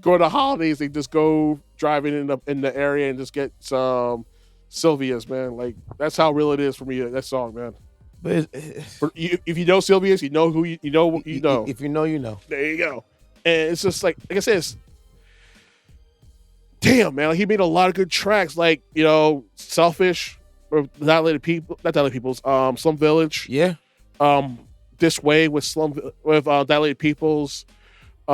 go to the holidays. They just go driving in the area and just get some Sylvia's, man. Like that's how real it is for me. That song, man. But If you know Sylvia's, you know who you know. You know. If you know, you know. There you go. And it's just like I said, damn, man. Like, he made a lot of good tracks, like, you know, Selfish, or Dilated People, not Dilated Peoples, Slum Village. Yeah. This Way with Dilated Peoples. He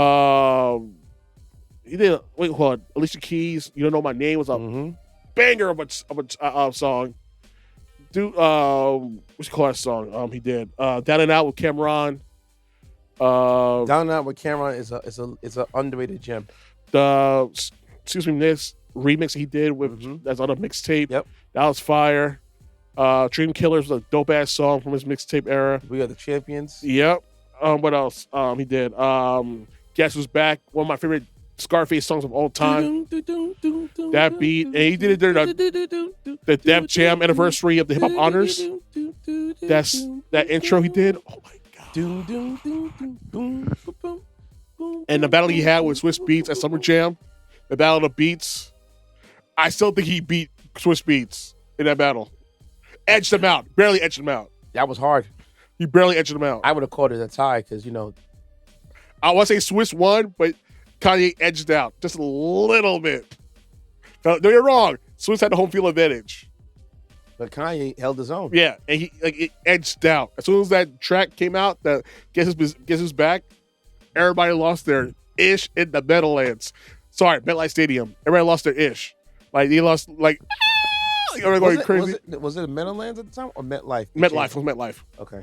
did hold on, Alicia Keys, You Don't Know My Name was a banger of a song. Dude, what's you call that song? He did Down and Out with Cameron. Down and Out with Cameron is a underrated gem. The this remix he did with that's on a mixtape. Yep. That was fire. Dream Killers was a dope ass song from his mixtape era. We Are the Champions. Yep. What else? He did Guess Who's Back, one of my favorite Scarface songs of all time. That beat, and he did it during the Def Jam anniversary of the Hip Hop Honors. That intro he did. Oh my God. And the battle he had with Swiss Beats at Summer Jam, the Battle of the Beats, I still think he beat Swiss Beats in that battle. Edged him out. Barely edged him out. That was hard. He barely edged him out. I would have called it a tie because, you know. I want to say Swiss won, but Kanye edged out just a little bit. No, you're wrong. Swiss had the home field advantage. But Kanye held his own. Yeah, and it edged out. As soon as that track came out, that Guess Who's Back, everybody lost their ish in the Meadowlands. Sorry, MetLife Stadium. Everybody lost their ish. Like, they lost, like, everybody going crazy. Was it Meadowlands at the time or MetLife? MetLife was MetLife. Okay.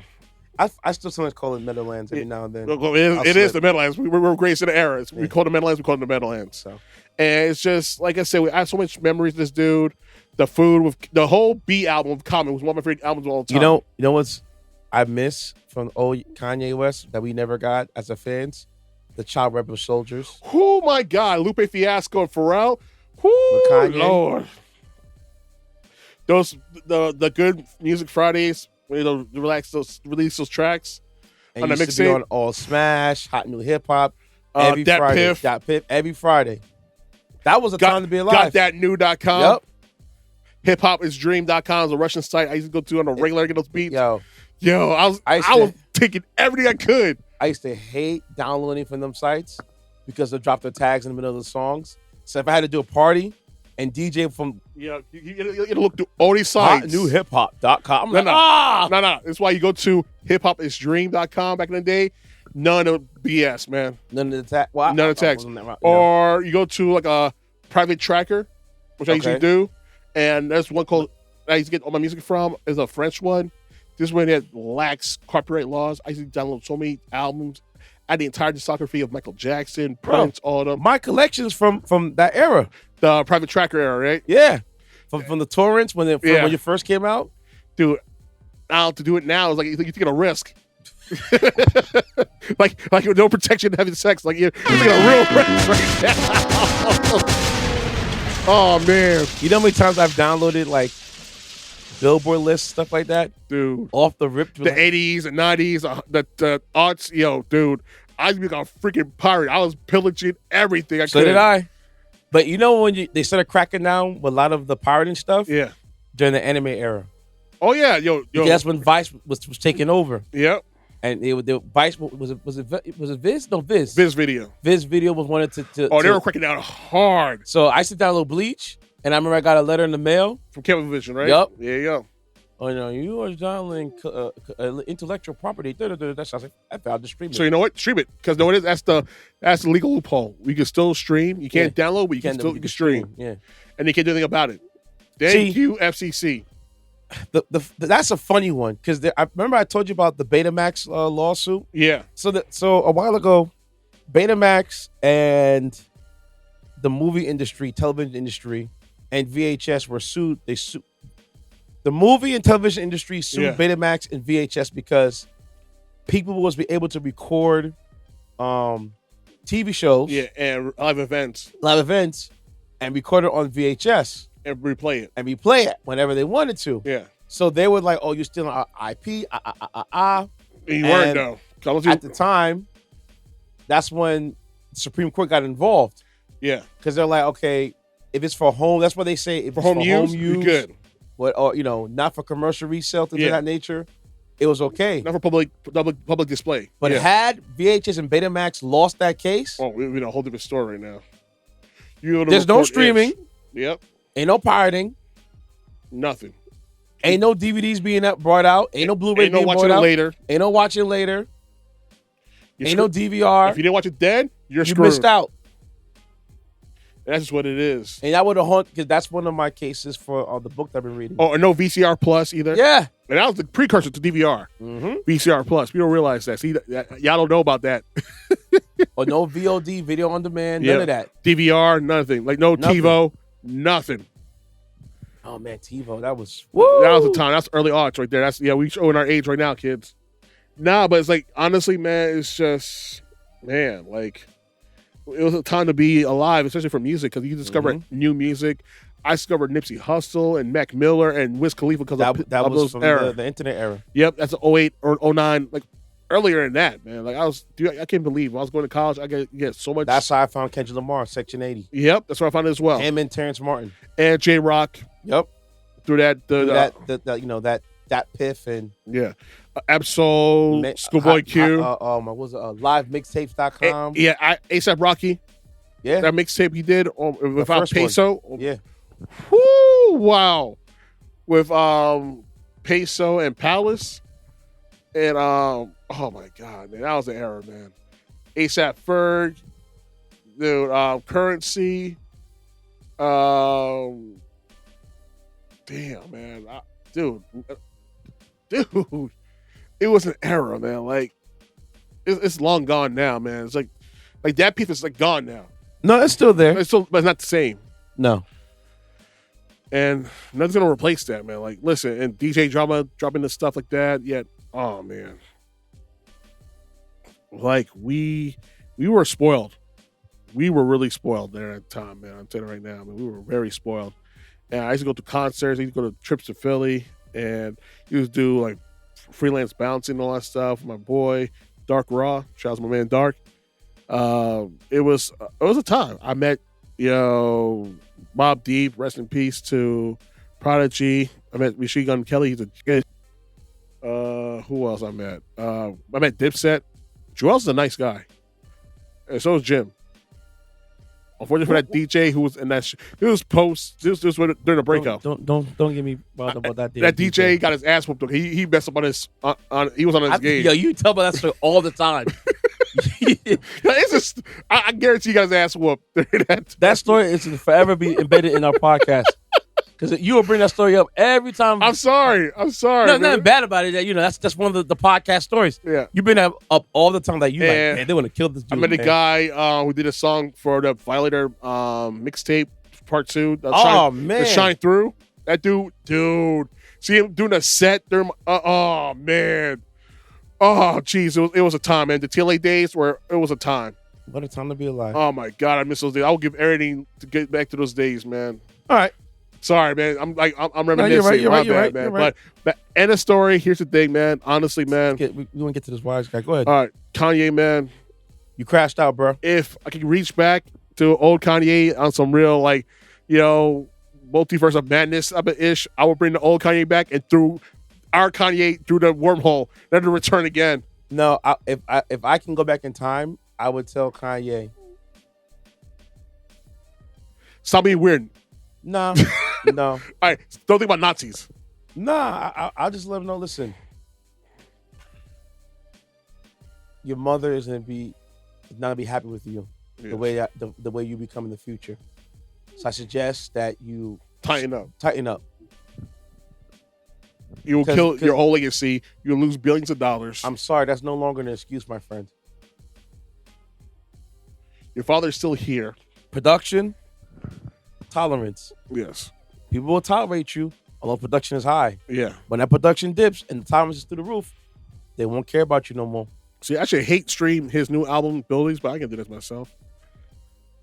I still sometimes call it Meadowlands every now and then. It is the Meadowlands. We're great in the era. We call it the Meadowlands. We call it the Meadowlands. So, and it's just like I said, I have so much memories of this dude. The food with the whole B album of Common was one of my favorite albums of all time. you know what's I miss from old Kanye West that we never got as a fans? The Child Rebel Soldiers. Oh my God, Lupe Fiasco and Pharrell. Kanye. Lord. The good music Fridays. When they release those tracks And on the used to be mixtape. on All Smash, Hot New Hip Hop, every Dat Friday. Piff. Dat Piff, every Friday. That was a time to be alive. GotThatNew.com. Yep. HipHopisDream.com is a Russian site I used to go to on a regular to get those beats. Yo, I was taking everything I could. I used to hate downloading from them sites because they dropped their tags in the middle of the songs. So if I had to do a party and DJ from You look through all these sites. HotNewHipHop.com. No. That's why you go to HipHopisDream.com back in the day. None of BS, man. None of the tags. Well, None of the tags. No. Or you go to like a private tracker, which I usually do. And there's one called I used to get all my music from. Is a French one. This one that lacks copyright laws. I used to download so many albums. I had the entire discography of Michael Jackson, Prince, all of them. My collection's from that era. The private tracker era, right? Yeah. from the torrents when when you first came out, dude. Now to do it now is like you're taking a risk. like with no protection having sex. Like you're taking a real risk right now. Oh man, you know how many times I've downloaded like Billboard lists, stuff like that, dude, off the rip. The 80s and 90s, the aughts, yo, dude. I was being a freaking pirate. I was pillaging everything. So did I. But you know when they started cracking down with a lot of the pirating stuff? Yeah. During the anime era. Oh yeah, yo. That's when Vice was taking over. Yep. And the Vice was it Viz? No, Viz. Viz Video. Viz Video was wanted to they were cracking down hard. So I used to download Bleach, and I remember I got a letter in the mail from Cablevision, right? Yep. Yeah, yo. Oh no, you are downloading intellectual property. That's I found the stream. So you know what? Stream it because no, it is. That's the legal loophole. You can still stream. You can't download, but you can stream. Yeah, and you can't do anything about it. Thank you, FCC. That's a funny one because I remember I told you about the Betamax lawsuit. Yeah. So a while ago, Betamax and the movie industry, television industry, and VHS were sued. They sued. The movie and television industry sued Betamax and VHS because people was be able to record TV shows, and live events, and record it on VHS and replay it whenever they wanted to. Yeah. So they were like, "Oh, you're stealing our IP." And you weren't though. At the time, that's when the Supreme Court got involved. Yeah. Because they're like, okay, if it's for home, that's what they say. If for it's home use, you're good. Or not for commercial resale, things of that nature, it was okay. Not for public display. But had VHS and Betamax lost that case, we're in a whole different story right now. There's no streaming. Yep. Ain't no pirating. Nothing. Ain't no DVDs being brought out. Ain't no Blu-ray being brought out. Ain't no watching it later. Ain't no DVR. If you didn't watch it then, you're screwed. You missed out. That's just what it is. And that would have haunted, because that's one of my cases for the book that I've been reading. Oh, and no VCR Plus either? Yeah. And that was the precursor to DVR. Mm-hmm. VCR Plus. We don't realize that. See, y'all don't know about that. Or no VOD, video on demand, none of that. DVR, nothing. Like no TiVo, nothing. Oh, man, TiVo, that was... Woo! That was the time. That's early aughts right there. We showing our age right now, kids. Nah, but it's like, honestly, man, it's just... Man, like... It was a time to be alive, especially for music, because you discover new music. I discovered Nipsey Hussle and Mac Miller and Wiz Khalifa because that of was those from era. The internet era. Yep, that's 08 or 09, like earlier than that, man. Like I can't believe when I was going to college, I get so much. That's how I found Kendrick Lamar, Section 80. Yep, that's where I found it as well. Him and Terrence Martin and J Rock. Yep, through that that Piff and Absol, Schoolboy Q. What was it? Livemixtapes.com. ASAP Rocky. Yeah, that mixtape he did without Peso. One. Yeah. Whoo! Wow. With Peso and Palace, and oh my God, man, that was the era, man. ASAP Ferg, dude, Currency. Damn, man, dude, it was an era, man. Like it's long gone now, man. It's like that piece is like gone now. No, it's still there. But it's not the same. No. And nothing's gonna replace that, man. Like, listen, and DJ Drama dropping the stuff like that. Yet, oh man, like we were spoiled. We were really spoiled there at the time, man. I'm telling you right now, man, we were very spoiled. And I used to go to concerts. I used to go to trips to Philly, and used to do like freelance bouncing and all that stuff with my boy Dark Raw. Shout out to my man Dark. It was a time. I met Mobb Deep, rest in peace to Prodigy. I met Machine Gun Kelly. He's a kid. Who else I met? I met Dipset. Joel's a nice guy, and so is Jim. Unfortunately for that DJ who was in that, it was during the breakup. Don't get me bothered about that. That DJ got his ass whooped. He messed up on his he was on his game. Yo, you tell me that story all the time. It's just I guarantee you got his ass whooped. That story is to forever be embedded in our podcast. Because you will bring that story up every time. I'm sorry. No, nothing bad about it. That's one of the podcast stories. Yeah. You bring that up all the time that you like, man, they want to kill this dude. I met a guy who did a song for the Violator mixtape Part 2. Man. The Shine Through. That dude. See him doing a set. Oh, man. Oh, geez. It was a time, man. The TLA days where it was a time. What a time to be alive. Oh, my God. I miss those days. I would give everything to get back to those days, man. All right. Sorry, man. I'm reminiscing. You're right, man. you're right. But end of story. Here's the thing, man. Honestly, man. We want to get to this wise guy. Go ahead. All right. Kanye, man. You crashed out, bro. If I could reach back to old Kanye on some real, like, multiverse of madness ish, I would bring the old Kanye back and through our Kanye through the wormhole, never to return again. No, if I can go back in time, I would tell Kanye, stop being weird. no. All right, don't think about Nazis. Nah, I'll just let him know, listen, your mother is not gonna be happy with you the way you become in the future. So I suggest that you tighten up. You will kill your whole legacy. You'll lose billions of dollars. I'm sorry, that's no longer an excuse, my friend. Your father's still here. Production, tolerance. Yes. People will tolerate you, although production is high. Yeah. When that production dips and the tolerance is through the roof, they won't care about you no more. See, I should hate stream his new album, Buildings, but I can do this myself.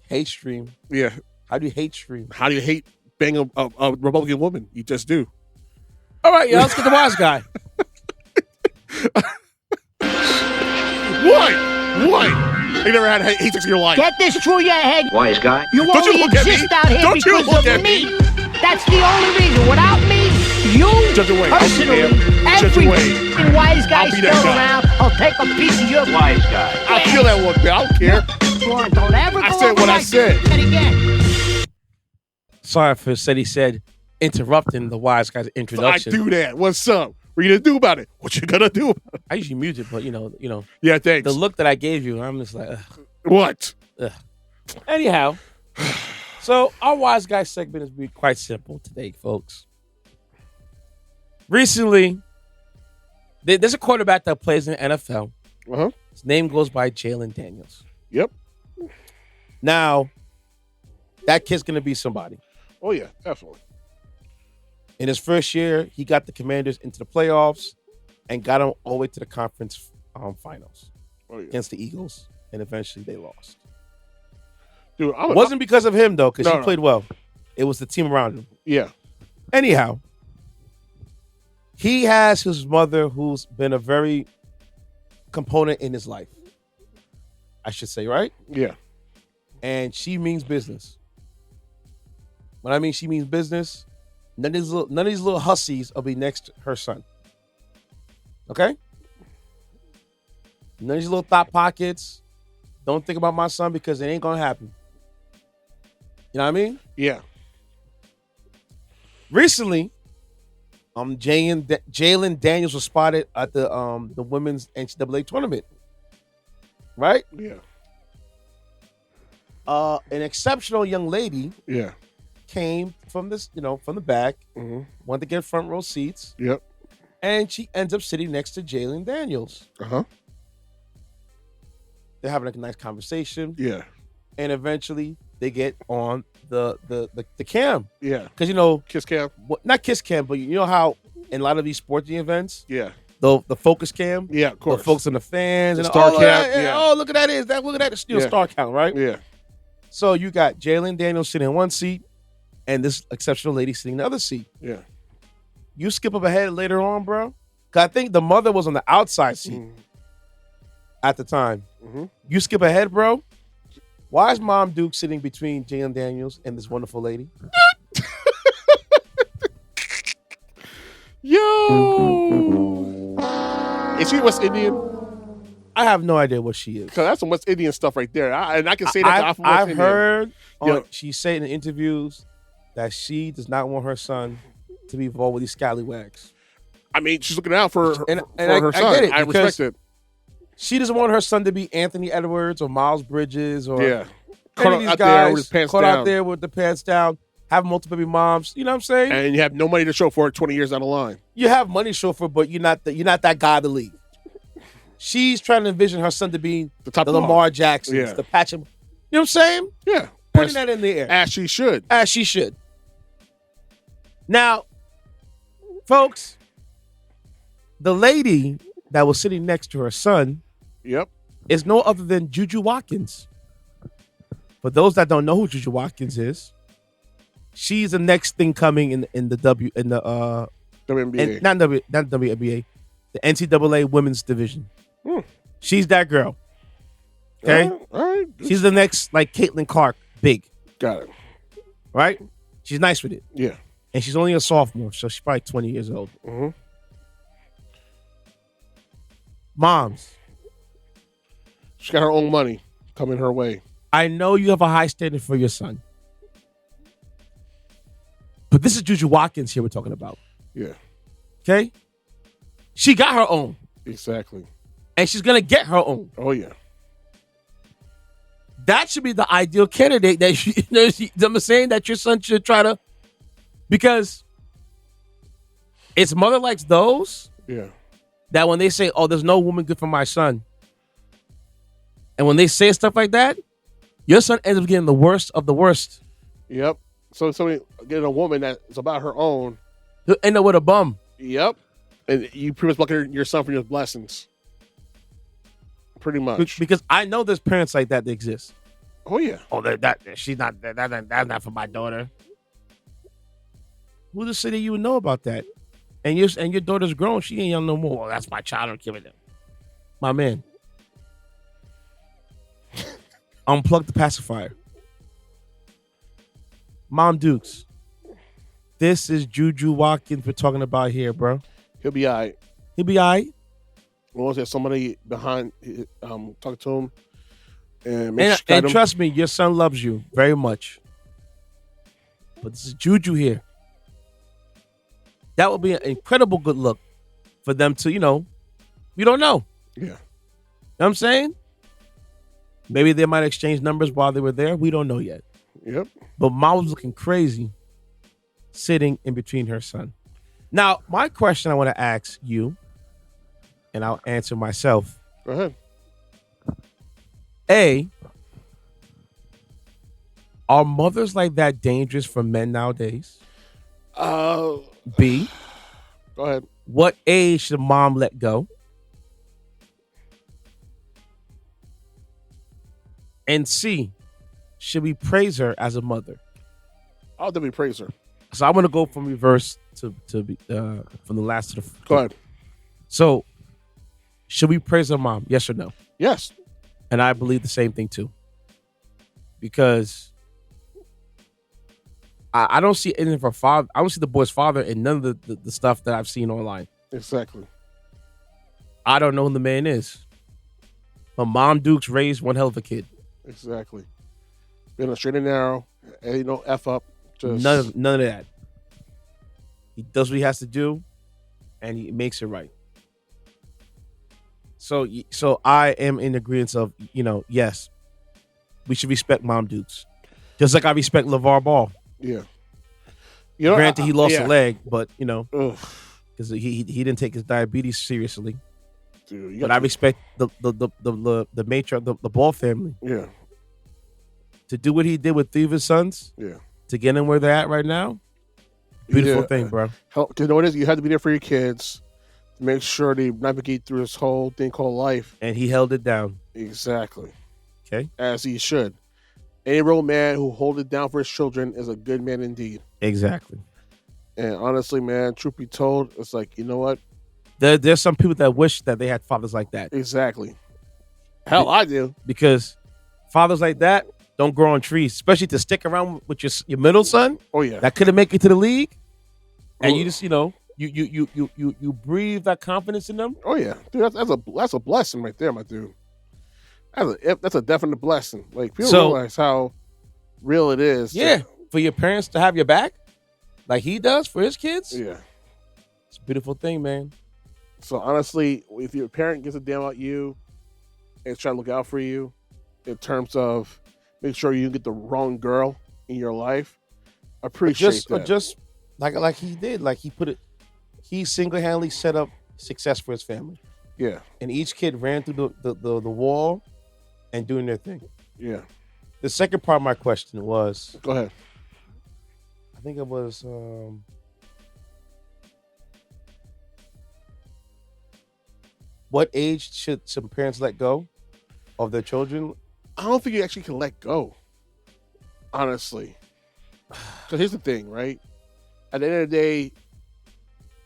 Hate stream? Yeah. How do you hate stream? How do you hate bang a Republican woman? You just do. All right, let's get the wise guy. What? You never had hate sex in your life. Get this through your head. Wise guy. You Don't only you look at me. exist out here Don't you because look of at me. That's the only reason. Without me, you Judge away. personally, Judge every away. f***ing wise guy I'll be still that guy. around, I'll take a piece of your Wise guy. I feel that one, man. I don't care. Don't ever I go said over what I like said. that again. Sorry for Ceddy said interrupting the wise guy's I introduction. do that. What's up? What you gonna do about it? What you gonna do about it? I usually mute it, but you know, Yeah, thanks. the look that I gave you, I'm just like, ugh. What? Anyhow, so our wise guy segment is be quite simple today, folks. Recently, there's a quarterback that plays in the NFL. Uh-huh. His name goes by Jalen Daniels. Yep. Now, that kid's gonna be somebody. Oh yeah, definitely. In his first year, he got the Commanders into the playoffs and got them all the way to the conference finals against the Eagles, and eventually they lost. Dude, It wasn't because of him, though, because he No. played well. It was the team around him. Yeah. Anyhow, he has his mother who's been a very component in his life, I should say, right? Yeah. And she means business. When I mean she means business, none of these little hussies will be next to her son. Okay? None of these little thought pockets. Don't think about my son because it ain't gonna happen. You know what I mean? Yeah. Recently, Jalen Daniels was spotted at the women's NCAA tournament. Right? Yeah. An exceptional young lady Yeah. came from from the back, wanted to get front row seats. Yep. And she ends up sitting next to Jalen Daniels. Uh-huh. They're having a nice conversation. Yeah. And eventually they get on the cam. Yeah. Because kiss cam. Not kiss cam, but you know how in a lot of these sporting events, Yeah. the focus cam, Yeah, of course. the folks on the fans, The and star oh, count, yeah, yeah. oh, look at that! Look at that! Yeah. Star count, right? Yeah. So you got Jalen Daniels sitting in one seat, and this exceptional lady sitting in the other seat. Yeah. You skip up ahead later on, bro. Cause I think the mother was on the outside seat at the time. You skip ahead, bro. Why is Mom Duke sitting between Jalen Daniels and this wonderful lady? Yo. Is she West Indian? I have no idea what she is. Because that's some West Indian stuff right there. And I can say that I'm from West I've Indian. heard Yo. she said in interviews that she does not want her son to be involved with these scallywags. I mean, she's looking out for her I son. get it, I because respect it. She doesn't want her son to be Anthony Edwards or Miles Bridges or Yeah. any Caught of these out guys there with his pants caught down. out there with the pants down, have multiple baby moms. You know what I'm saying? And you have no money to show for it 20 years down the line. You have money chauffeur, but you're not that guy to lead. She's trying to envision her son to be The top the dog. Lamar Jacksons, Yeah. the Patrick. You know what I'm saying? Yeah. putting that in the air. As she should. As she should. Now, folks, the lady that was sitting next to her son Yep. is no other than Juju Watkins. For those that don't know who Juju Watkins is, she's the next thing coming in the WNBA. not WNBA, the NCAA women's division. She's that girl. Okay, All right. she's the next like Caitlin Clark, big. Got it. Right? She's nice with it, Yeah. and she's only a sophomore, so she's probably 20 years old. Mm-hmm. Moms, She got her own money coming her way. I know you have a high standard for your son, but this is Juju Watkins here we're talking about. Yeah. Okay, she got her own, Exactly. and she's gonna get her own. Oh yeah. That should be the ideal candidate that I'm saying that your son should try to, because it's mother likes those Yeah. that when they say, "Oh, there's no woman good for my son," and when they say stuff like that, your son ends up getting the worst of the worst. Yep. So somebody getting a woman that's about her own. He'll end up with a bum. Yep. And you pretty much blocking your son from your blessings. Pretty much. Because I know there's parents like that exist. Oh yeah. Oh, she's not that's not for my daughter. Who the city you would know about that? And your daughter's grown. She ain't young no more. Well, that's my child. I'm giving them. My man. Unplug the pacifier. Mom Dukes. This is Juju Watkins we're talking about here, bro. He'll be all right. He'll be all right. As long as there's somebody behind, talk to him. And, And trust me, your son loves you very much. But this is Juju here. That would be an incredible good look for them to, you don't know. Yeah. You know what I'm saying? Maybe they might exchange numbers while they were there. We don't know yet. Yep. But mom was looking crazy sitting in between her son. Now, my question I want to ask you, and I'll answer myself. Go ahead. A, are mothers like that dangerous for men nowadays? B, Go ahead. what age should mom let go? And C, should we praise her as a mother? I'll definitely praise her. So I'm going to go from reverse to from the last to the. Go ahead. So, should we praise our mom? Yes or no? Yes. And I believe the same thing too. Because I don't see anything for father. I don't see the boy's father in none of the stuff that I've seen online. Exactly. I don't know who the man is. But Mom Dukes raised one hell of a kid. Exactly. Been a straight and narrow. Ain't no F up. Just None of that. He does what he has to do, and he makes it right. So I am in agreement of, yes, we should respect Mom Dukes. Just like I respect LeVar Ball. Yeah. Granted, he lost a yeah. leg, but, because he didn't take his diabetes seriously. Dude, But I respect the matriarch, the Ball family. Yeah. To do what he did with 3 of his sons. Yeah. To get them where they're at right now. Beautiful Yeah. thing, bro. You know what it is? You had to be there for your kids to make sure they navigate through this whole thing called life. And he held it down. Exactly. Okay. As he should. Any real man who holds it down for his children is a good man indeed. Exactly. And honestly, man, truth be told, it's like, you know what? There's some people that wish that they had fathers like that. Exactly. Hell, I do. Because fathers like that don't grow on trees, especially to stick around with your middle son. Oh yeah. That couldn't make it to the league. And you just, you breathe that confidence in them. Oh yeah, dude, that's a blessing right there, my dude. That's a definite blessing. Like people realize how real it is. Yeah, for your parents to have your back, like he does for his kids. Yeah, it's a beautiful thing, man. So honestly, if your parent gives a damn about you and try to look out for you, in terms of make sure you get the wrong girl in your life, appreciate that. Just like he did, like he single-handedly set up success for his family. Yeah, and each kid ran through the wall and doing their thing. Yeah, The second part of my question was, Go ahead. I think it was, what age should some parents let go of their children? I don't think you actually can let go, honestly. Because here's the thing, right? At the end of the day,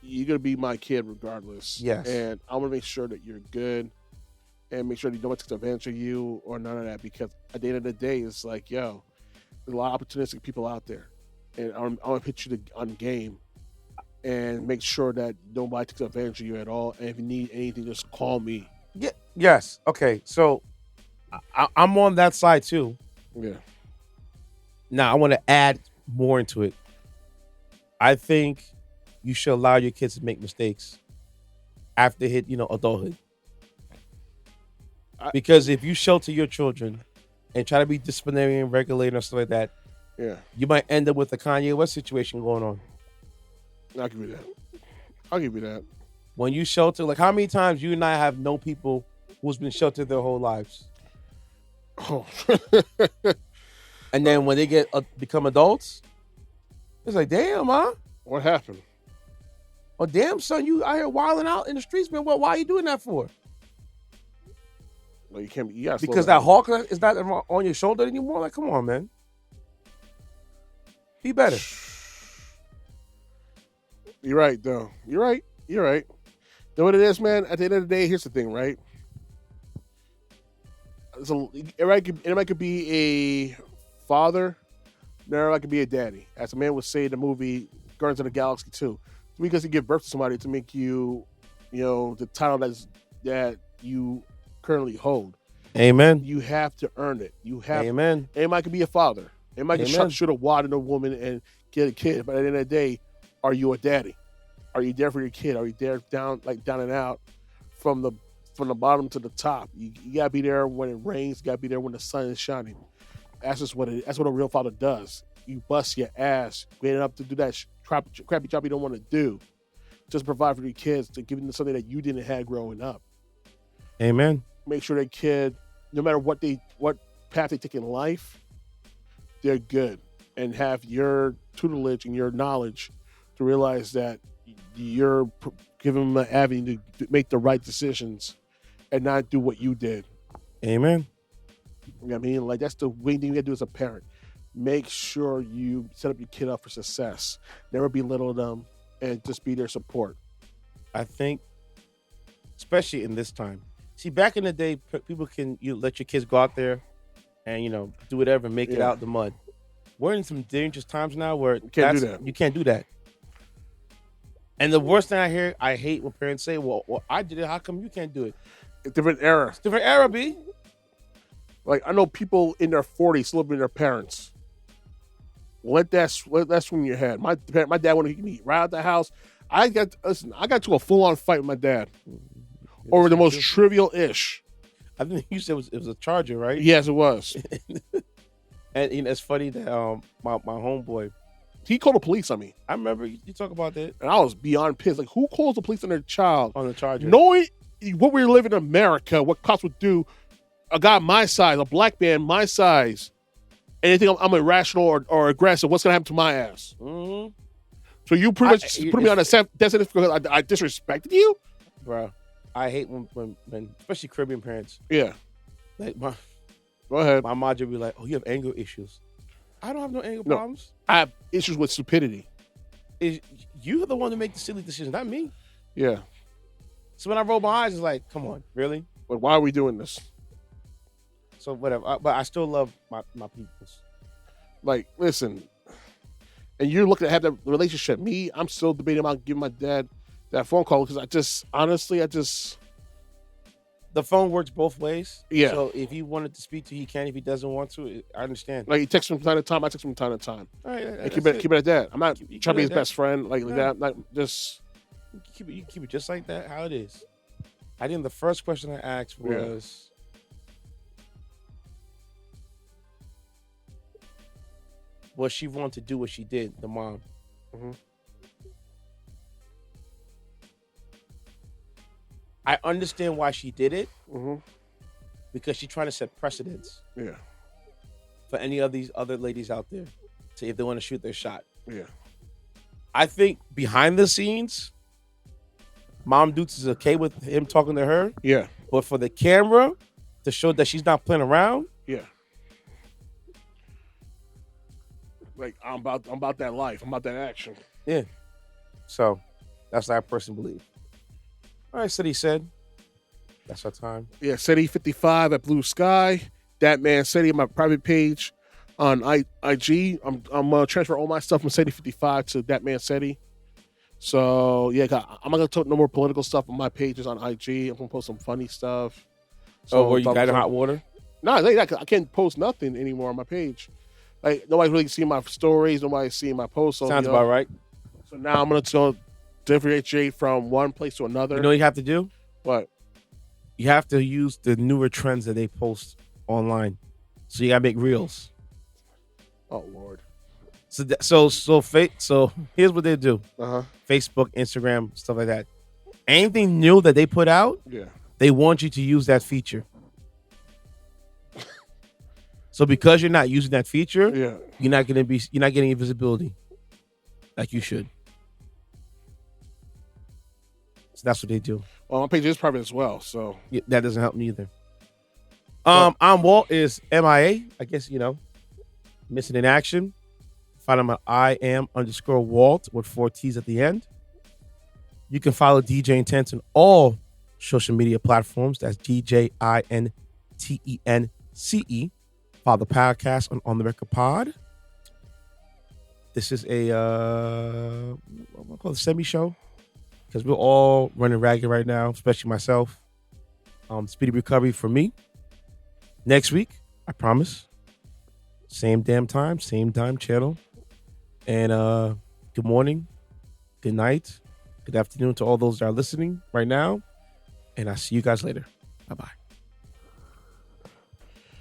you're going to be my kid regardless. Yes. And I want to make sure that you're good and make sure that no one takes advantage of you or none of that. Because at the end of the day, it's like, yo, there's a lot of opportunistic people out there. And I want to put you on game and make sure that nobody takes advantage of you at all. And if you need anything, just call me. Yeah. Yes. Okay. So I'm on that side too. Yeah. Now I want to add more into it. I think you should allow your kids to make mistakes after they hit, adulthood. Because if you shelter your children and try to be disciplinary and regulated and stuff like that, Yeah. you might end up with a Kanye West situation going on. I'll give you that. I'll give you that. When you shelter, like how many times you and I have known people who's been sheltered their whole lives, Oh. and then when they become adults, it's like, damn, huh? What happened? Oh, damn, son, you out here wilding out in the streets, man. Why are you doing that for? Well, you can't. You gotta slow Because down. that hawk is not on your shoulder anymore. Like, come on, man. Be better. You're right, though. You're right. You're right. Know what it is, man? At the end of the day, here's the thing, right? Everybody could be a father. Everybody could be a daddy. As a man would say in the movie Guardians of the Galaxy 2. Because you give birth to somebody to make you, the title that you currently hold. Amen. You have to earn it. You have. Amen. Anybody could be a father. Anybody can shoot a wad in a woman and get a kid. But at the end of the day, are you a daddy? Are you there for your kid? Are you there down and out from the bottom to the top? You gotta be there when it rains. You gotta be there when the sun is shining. That's just that's what a real father does. You bust your ass, getting up to do that crappy job you don't want to do. Just provide for your kids, to give them something that you didn't have growing up. Amen. Make sure that kid, no matter what path they take in life, they're good and have your tutelage and your knowledge to realize that you're giving them an avenue to make the right decisions and not do what you did. Amen. You know what I mean? Like, that's the main thing you gotta do as a parent. Make sure you set up your kid up for success. Never belittle them and just be their support. I think, especially in this time. See, back in the day, people you let your kids go out there and, do whatever, make it out the mud. We're in some dangerous times now where you can't do that. And the worst thing I hate when parents say, well, I did it. How come you can't do it? It's different era. It's different era, B. Like, I know people in their 40s still living with their parents. Let that swing your head. My dad wanted to eat right out the house. I got to a full-on fight with my dad over the most trivial ish. I think you said it was a Charger, right? Yes, it was. And it's funny that my homeboy, he called the police on me. I remember you talk about that, and I was beyond pissed. Like, who calls the police on their child on the Charger? Knowing what we live in America, what cops would do. A guy my size, a black man my size, and they think I'm irrational or aggressive. What's gonna happen to my ass? Mm-hmm. So you pretty much put me on a desolate because I disrespected you, bro. I hate when especially Caribbean parents. Yeah. Like go ahead. My mom would be like, "Oh, you have anger issues." I don't have no anger problems. I have issues with stupidity. You're the one to make the silly decisions, not me. Yeah. So when I roll my eyes, it's like, come on, really? But why are we doing this? So whatever. But I still love my peoples. Like, listen, and you're looking to have that relationship. Me, I'm still debating about giving my dad that phone call because the phone works both ways. Yeah. So if he wanted to speak to you, he can. If he doesn't want to, I understand. Like, he texts me from time to time. I text him from time to time. All right. And keep it at that. I'm not trying to be his best friend like that. Like, just you keep it just like that. How it is. I think the first question I asked was. Was she want to do what she did, the mom? Mm-hmm. I understand why she did it mm-hmm. because she's trying to set precedents. Yeah. for any of these other ladies out there to if they want to shoot their shot. Yeah. I think behind the scenes, Mom Dukes is okay with him talking to her. Yeah. But for the camera to show that she's not playing around. Yeah. Like I'm about that life. I'm about that action. Yeah. So that's what I personally believe. All right, Ceddy said. That's our time. Yeah, Ceddy 55 at Blue Sky. That man Ceddy, my private page on IG. I'm gonna transfer all my stuff from Ceddy 55 to that man Ceddy. So yeah, I'm not gonna talk no more political stuff on my pages on IG. I'm gonna post some funny stuff. So were you guys in hot water? No, I can't post nothing anymore on my page. Like nobody's really seeing my stories. Nobody's seeing my posts. So, Sounds about right. So now I'm gonna go differentiate from one place to another. You know what you have to do? What? You have to use the newer trends that they post online. So you gotta make reels. Oh Lord. So here's what they do. Facebook, Instagram, stuff like that. Anything new that they put out, they want you to use that feature. So because you're not using that feature, you're not getting any visibility like you should. So that's what they do. Well, my page is private as well, so yeah, that doesn't help me either. I'm Walt is MIA. I guess missing in action. Find him at IAM_Walt with 4 T's at the end. You can follow DJ Intence on all social media platforms. That's DJINTENCE. Follow the podcast on the Record Pod. This is a what call it, semi show because we're all running ragged right now, especially myself. Speedy recovery for me. Next week, I promise. Same damn time, same time channel. And good morning, good night, good afternoon to all those that are listening right now. And I'll see you guys later. Bye-bye.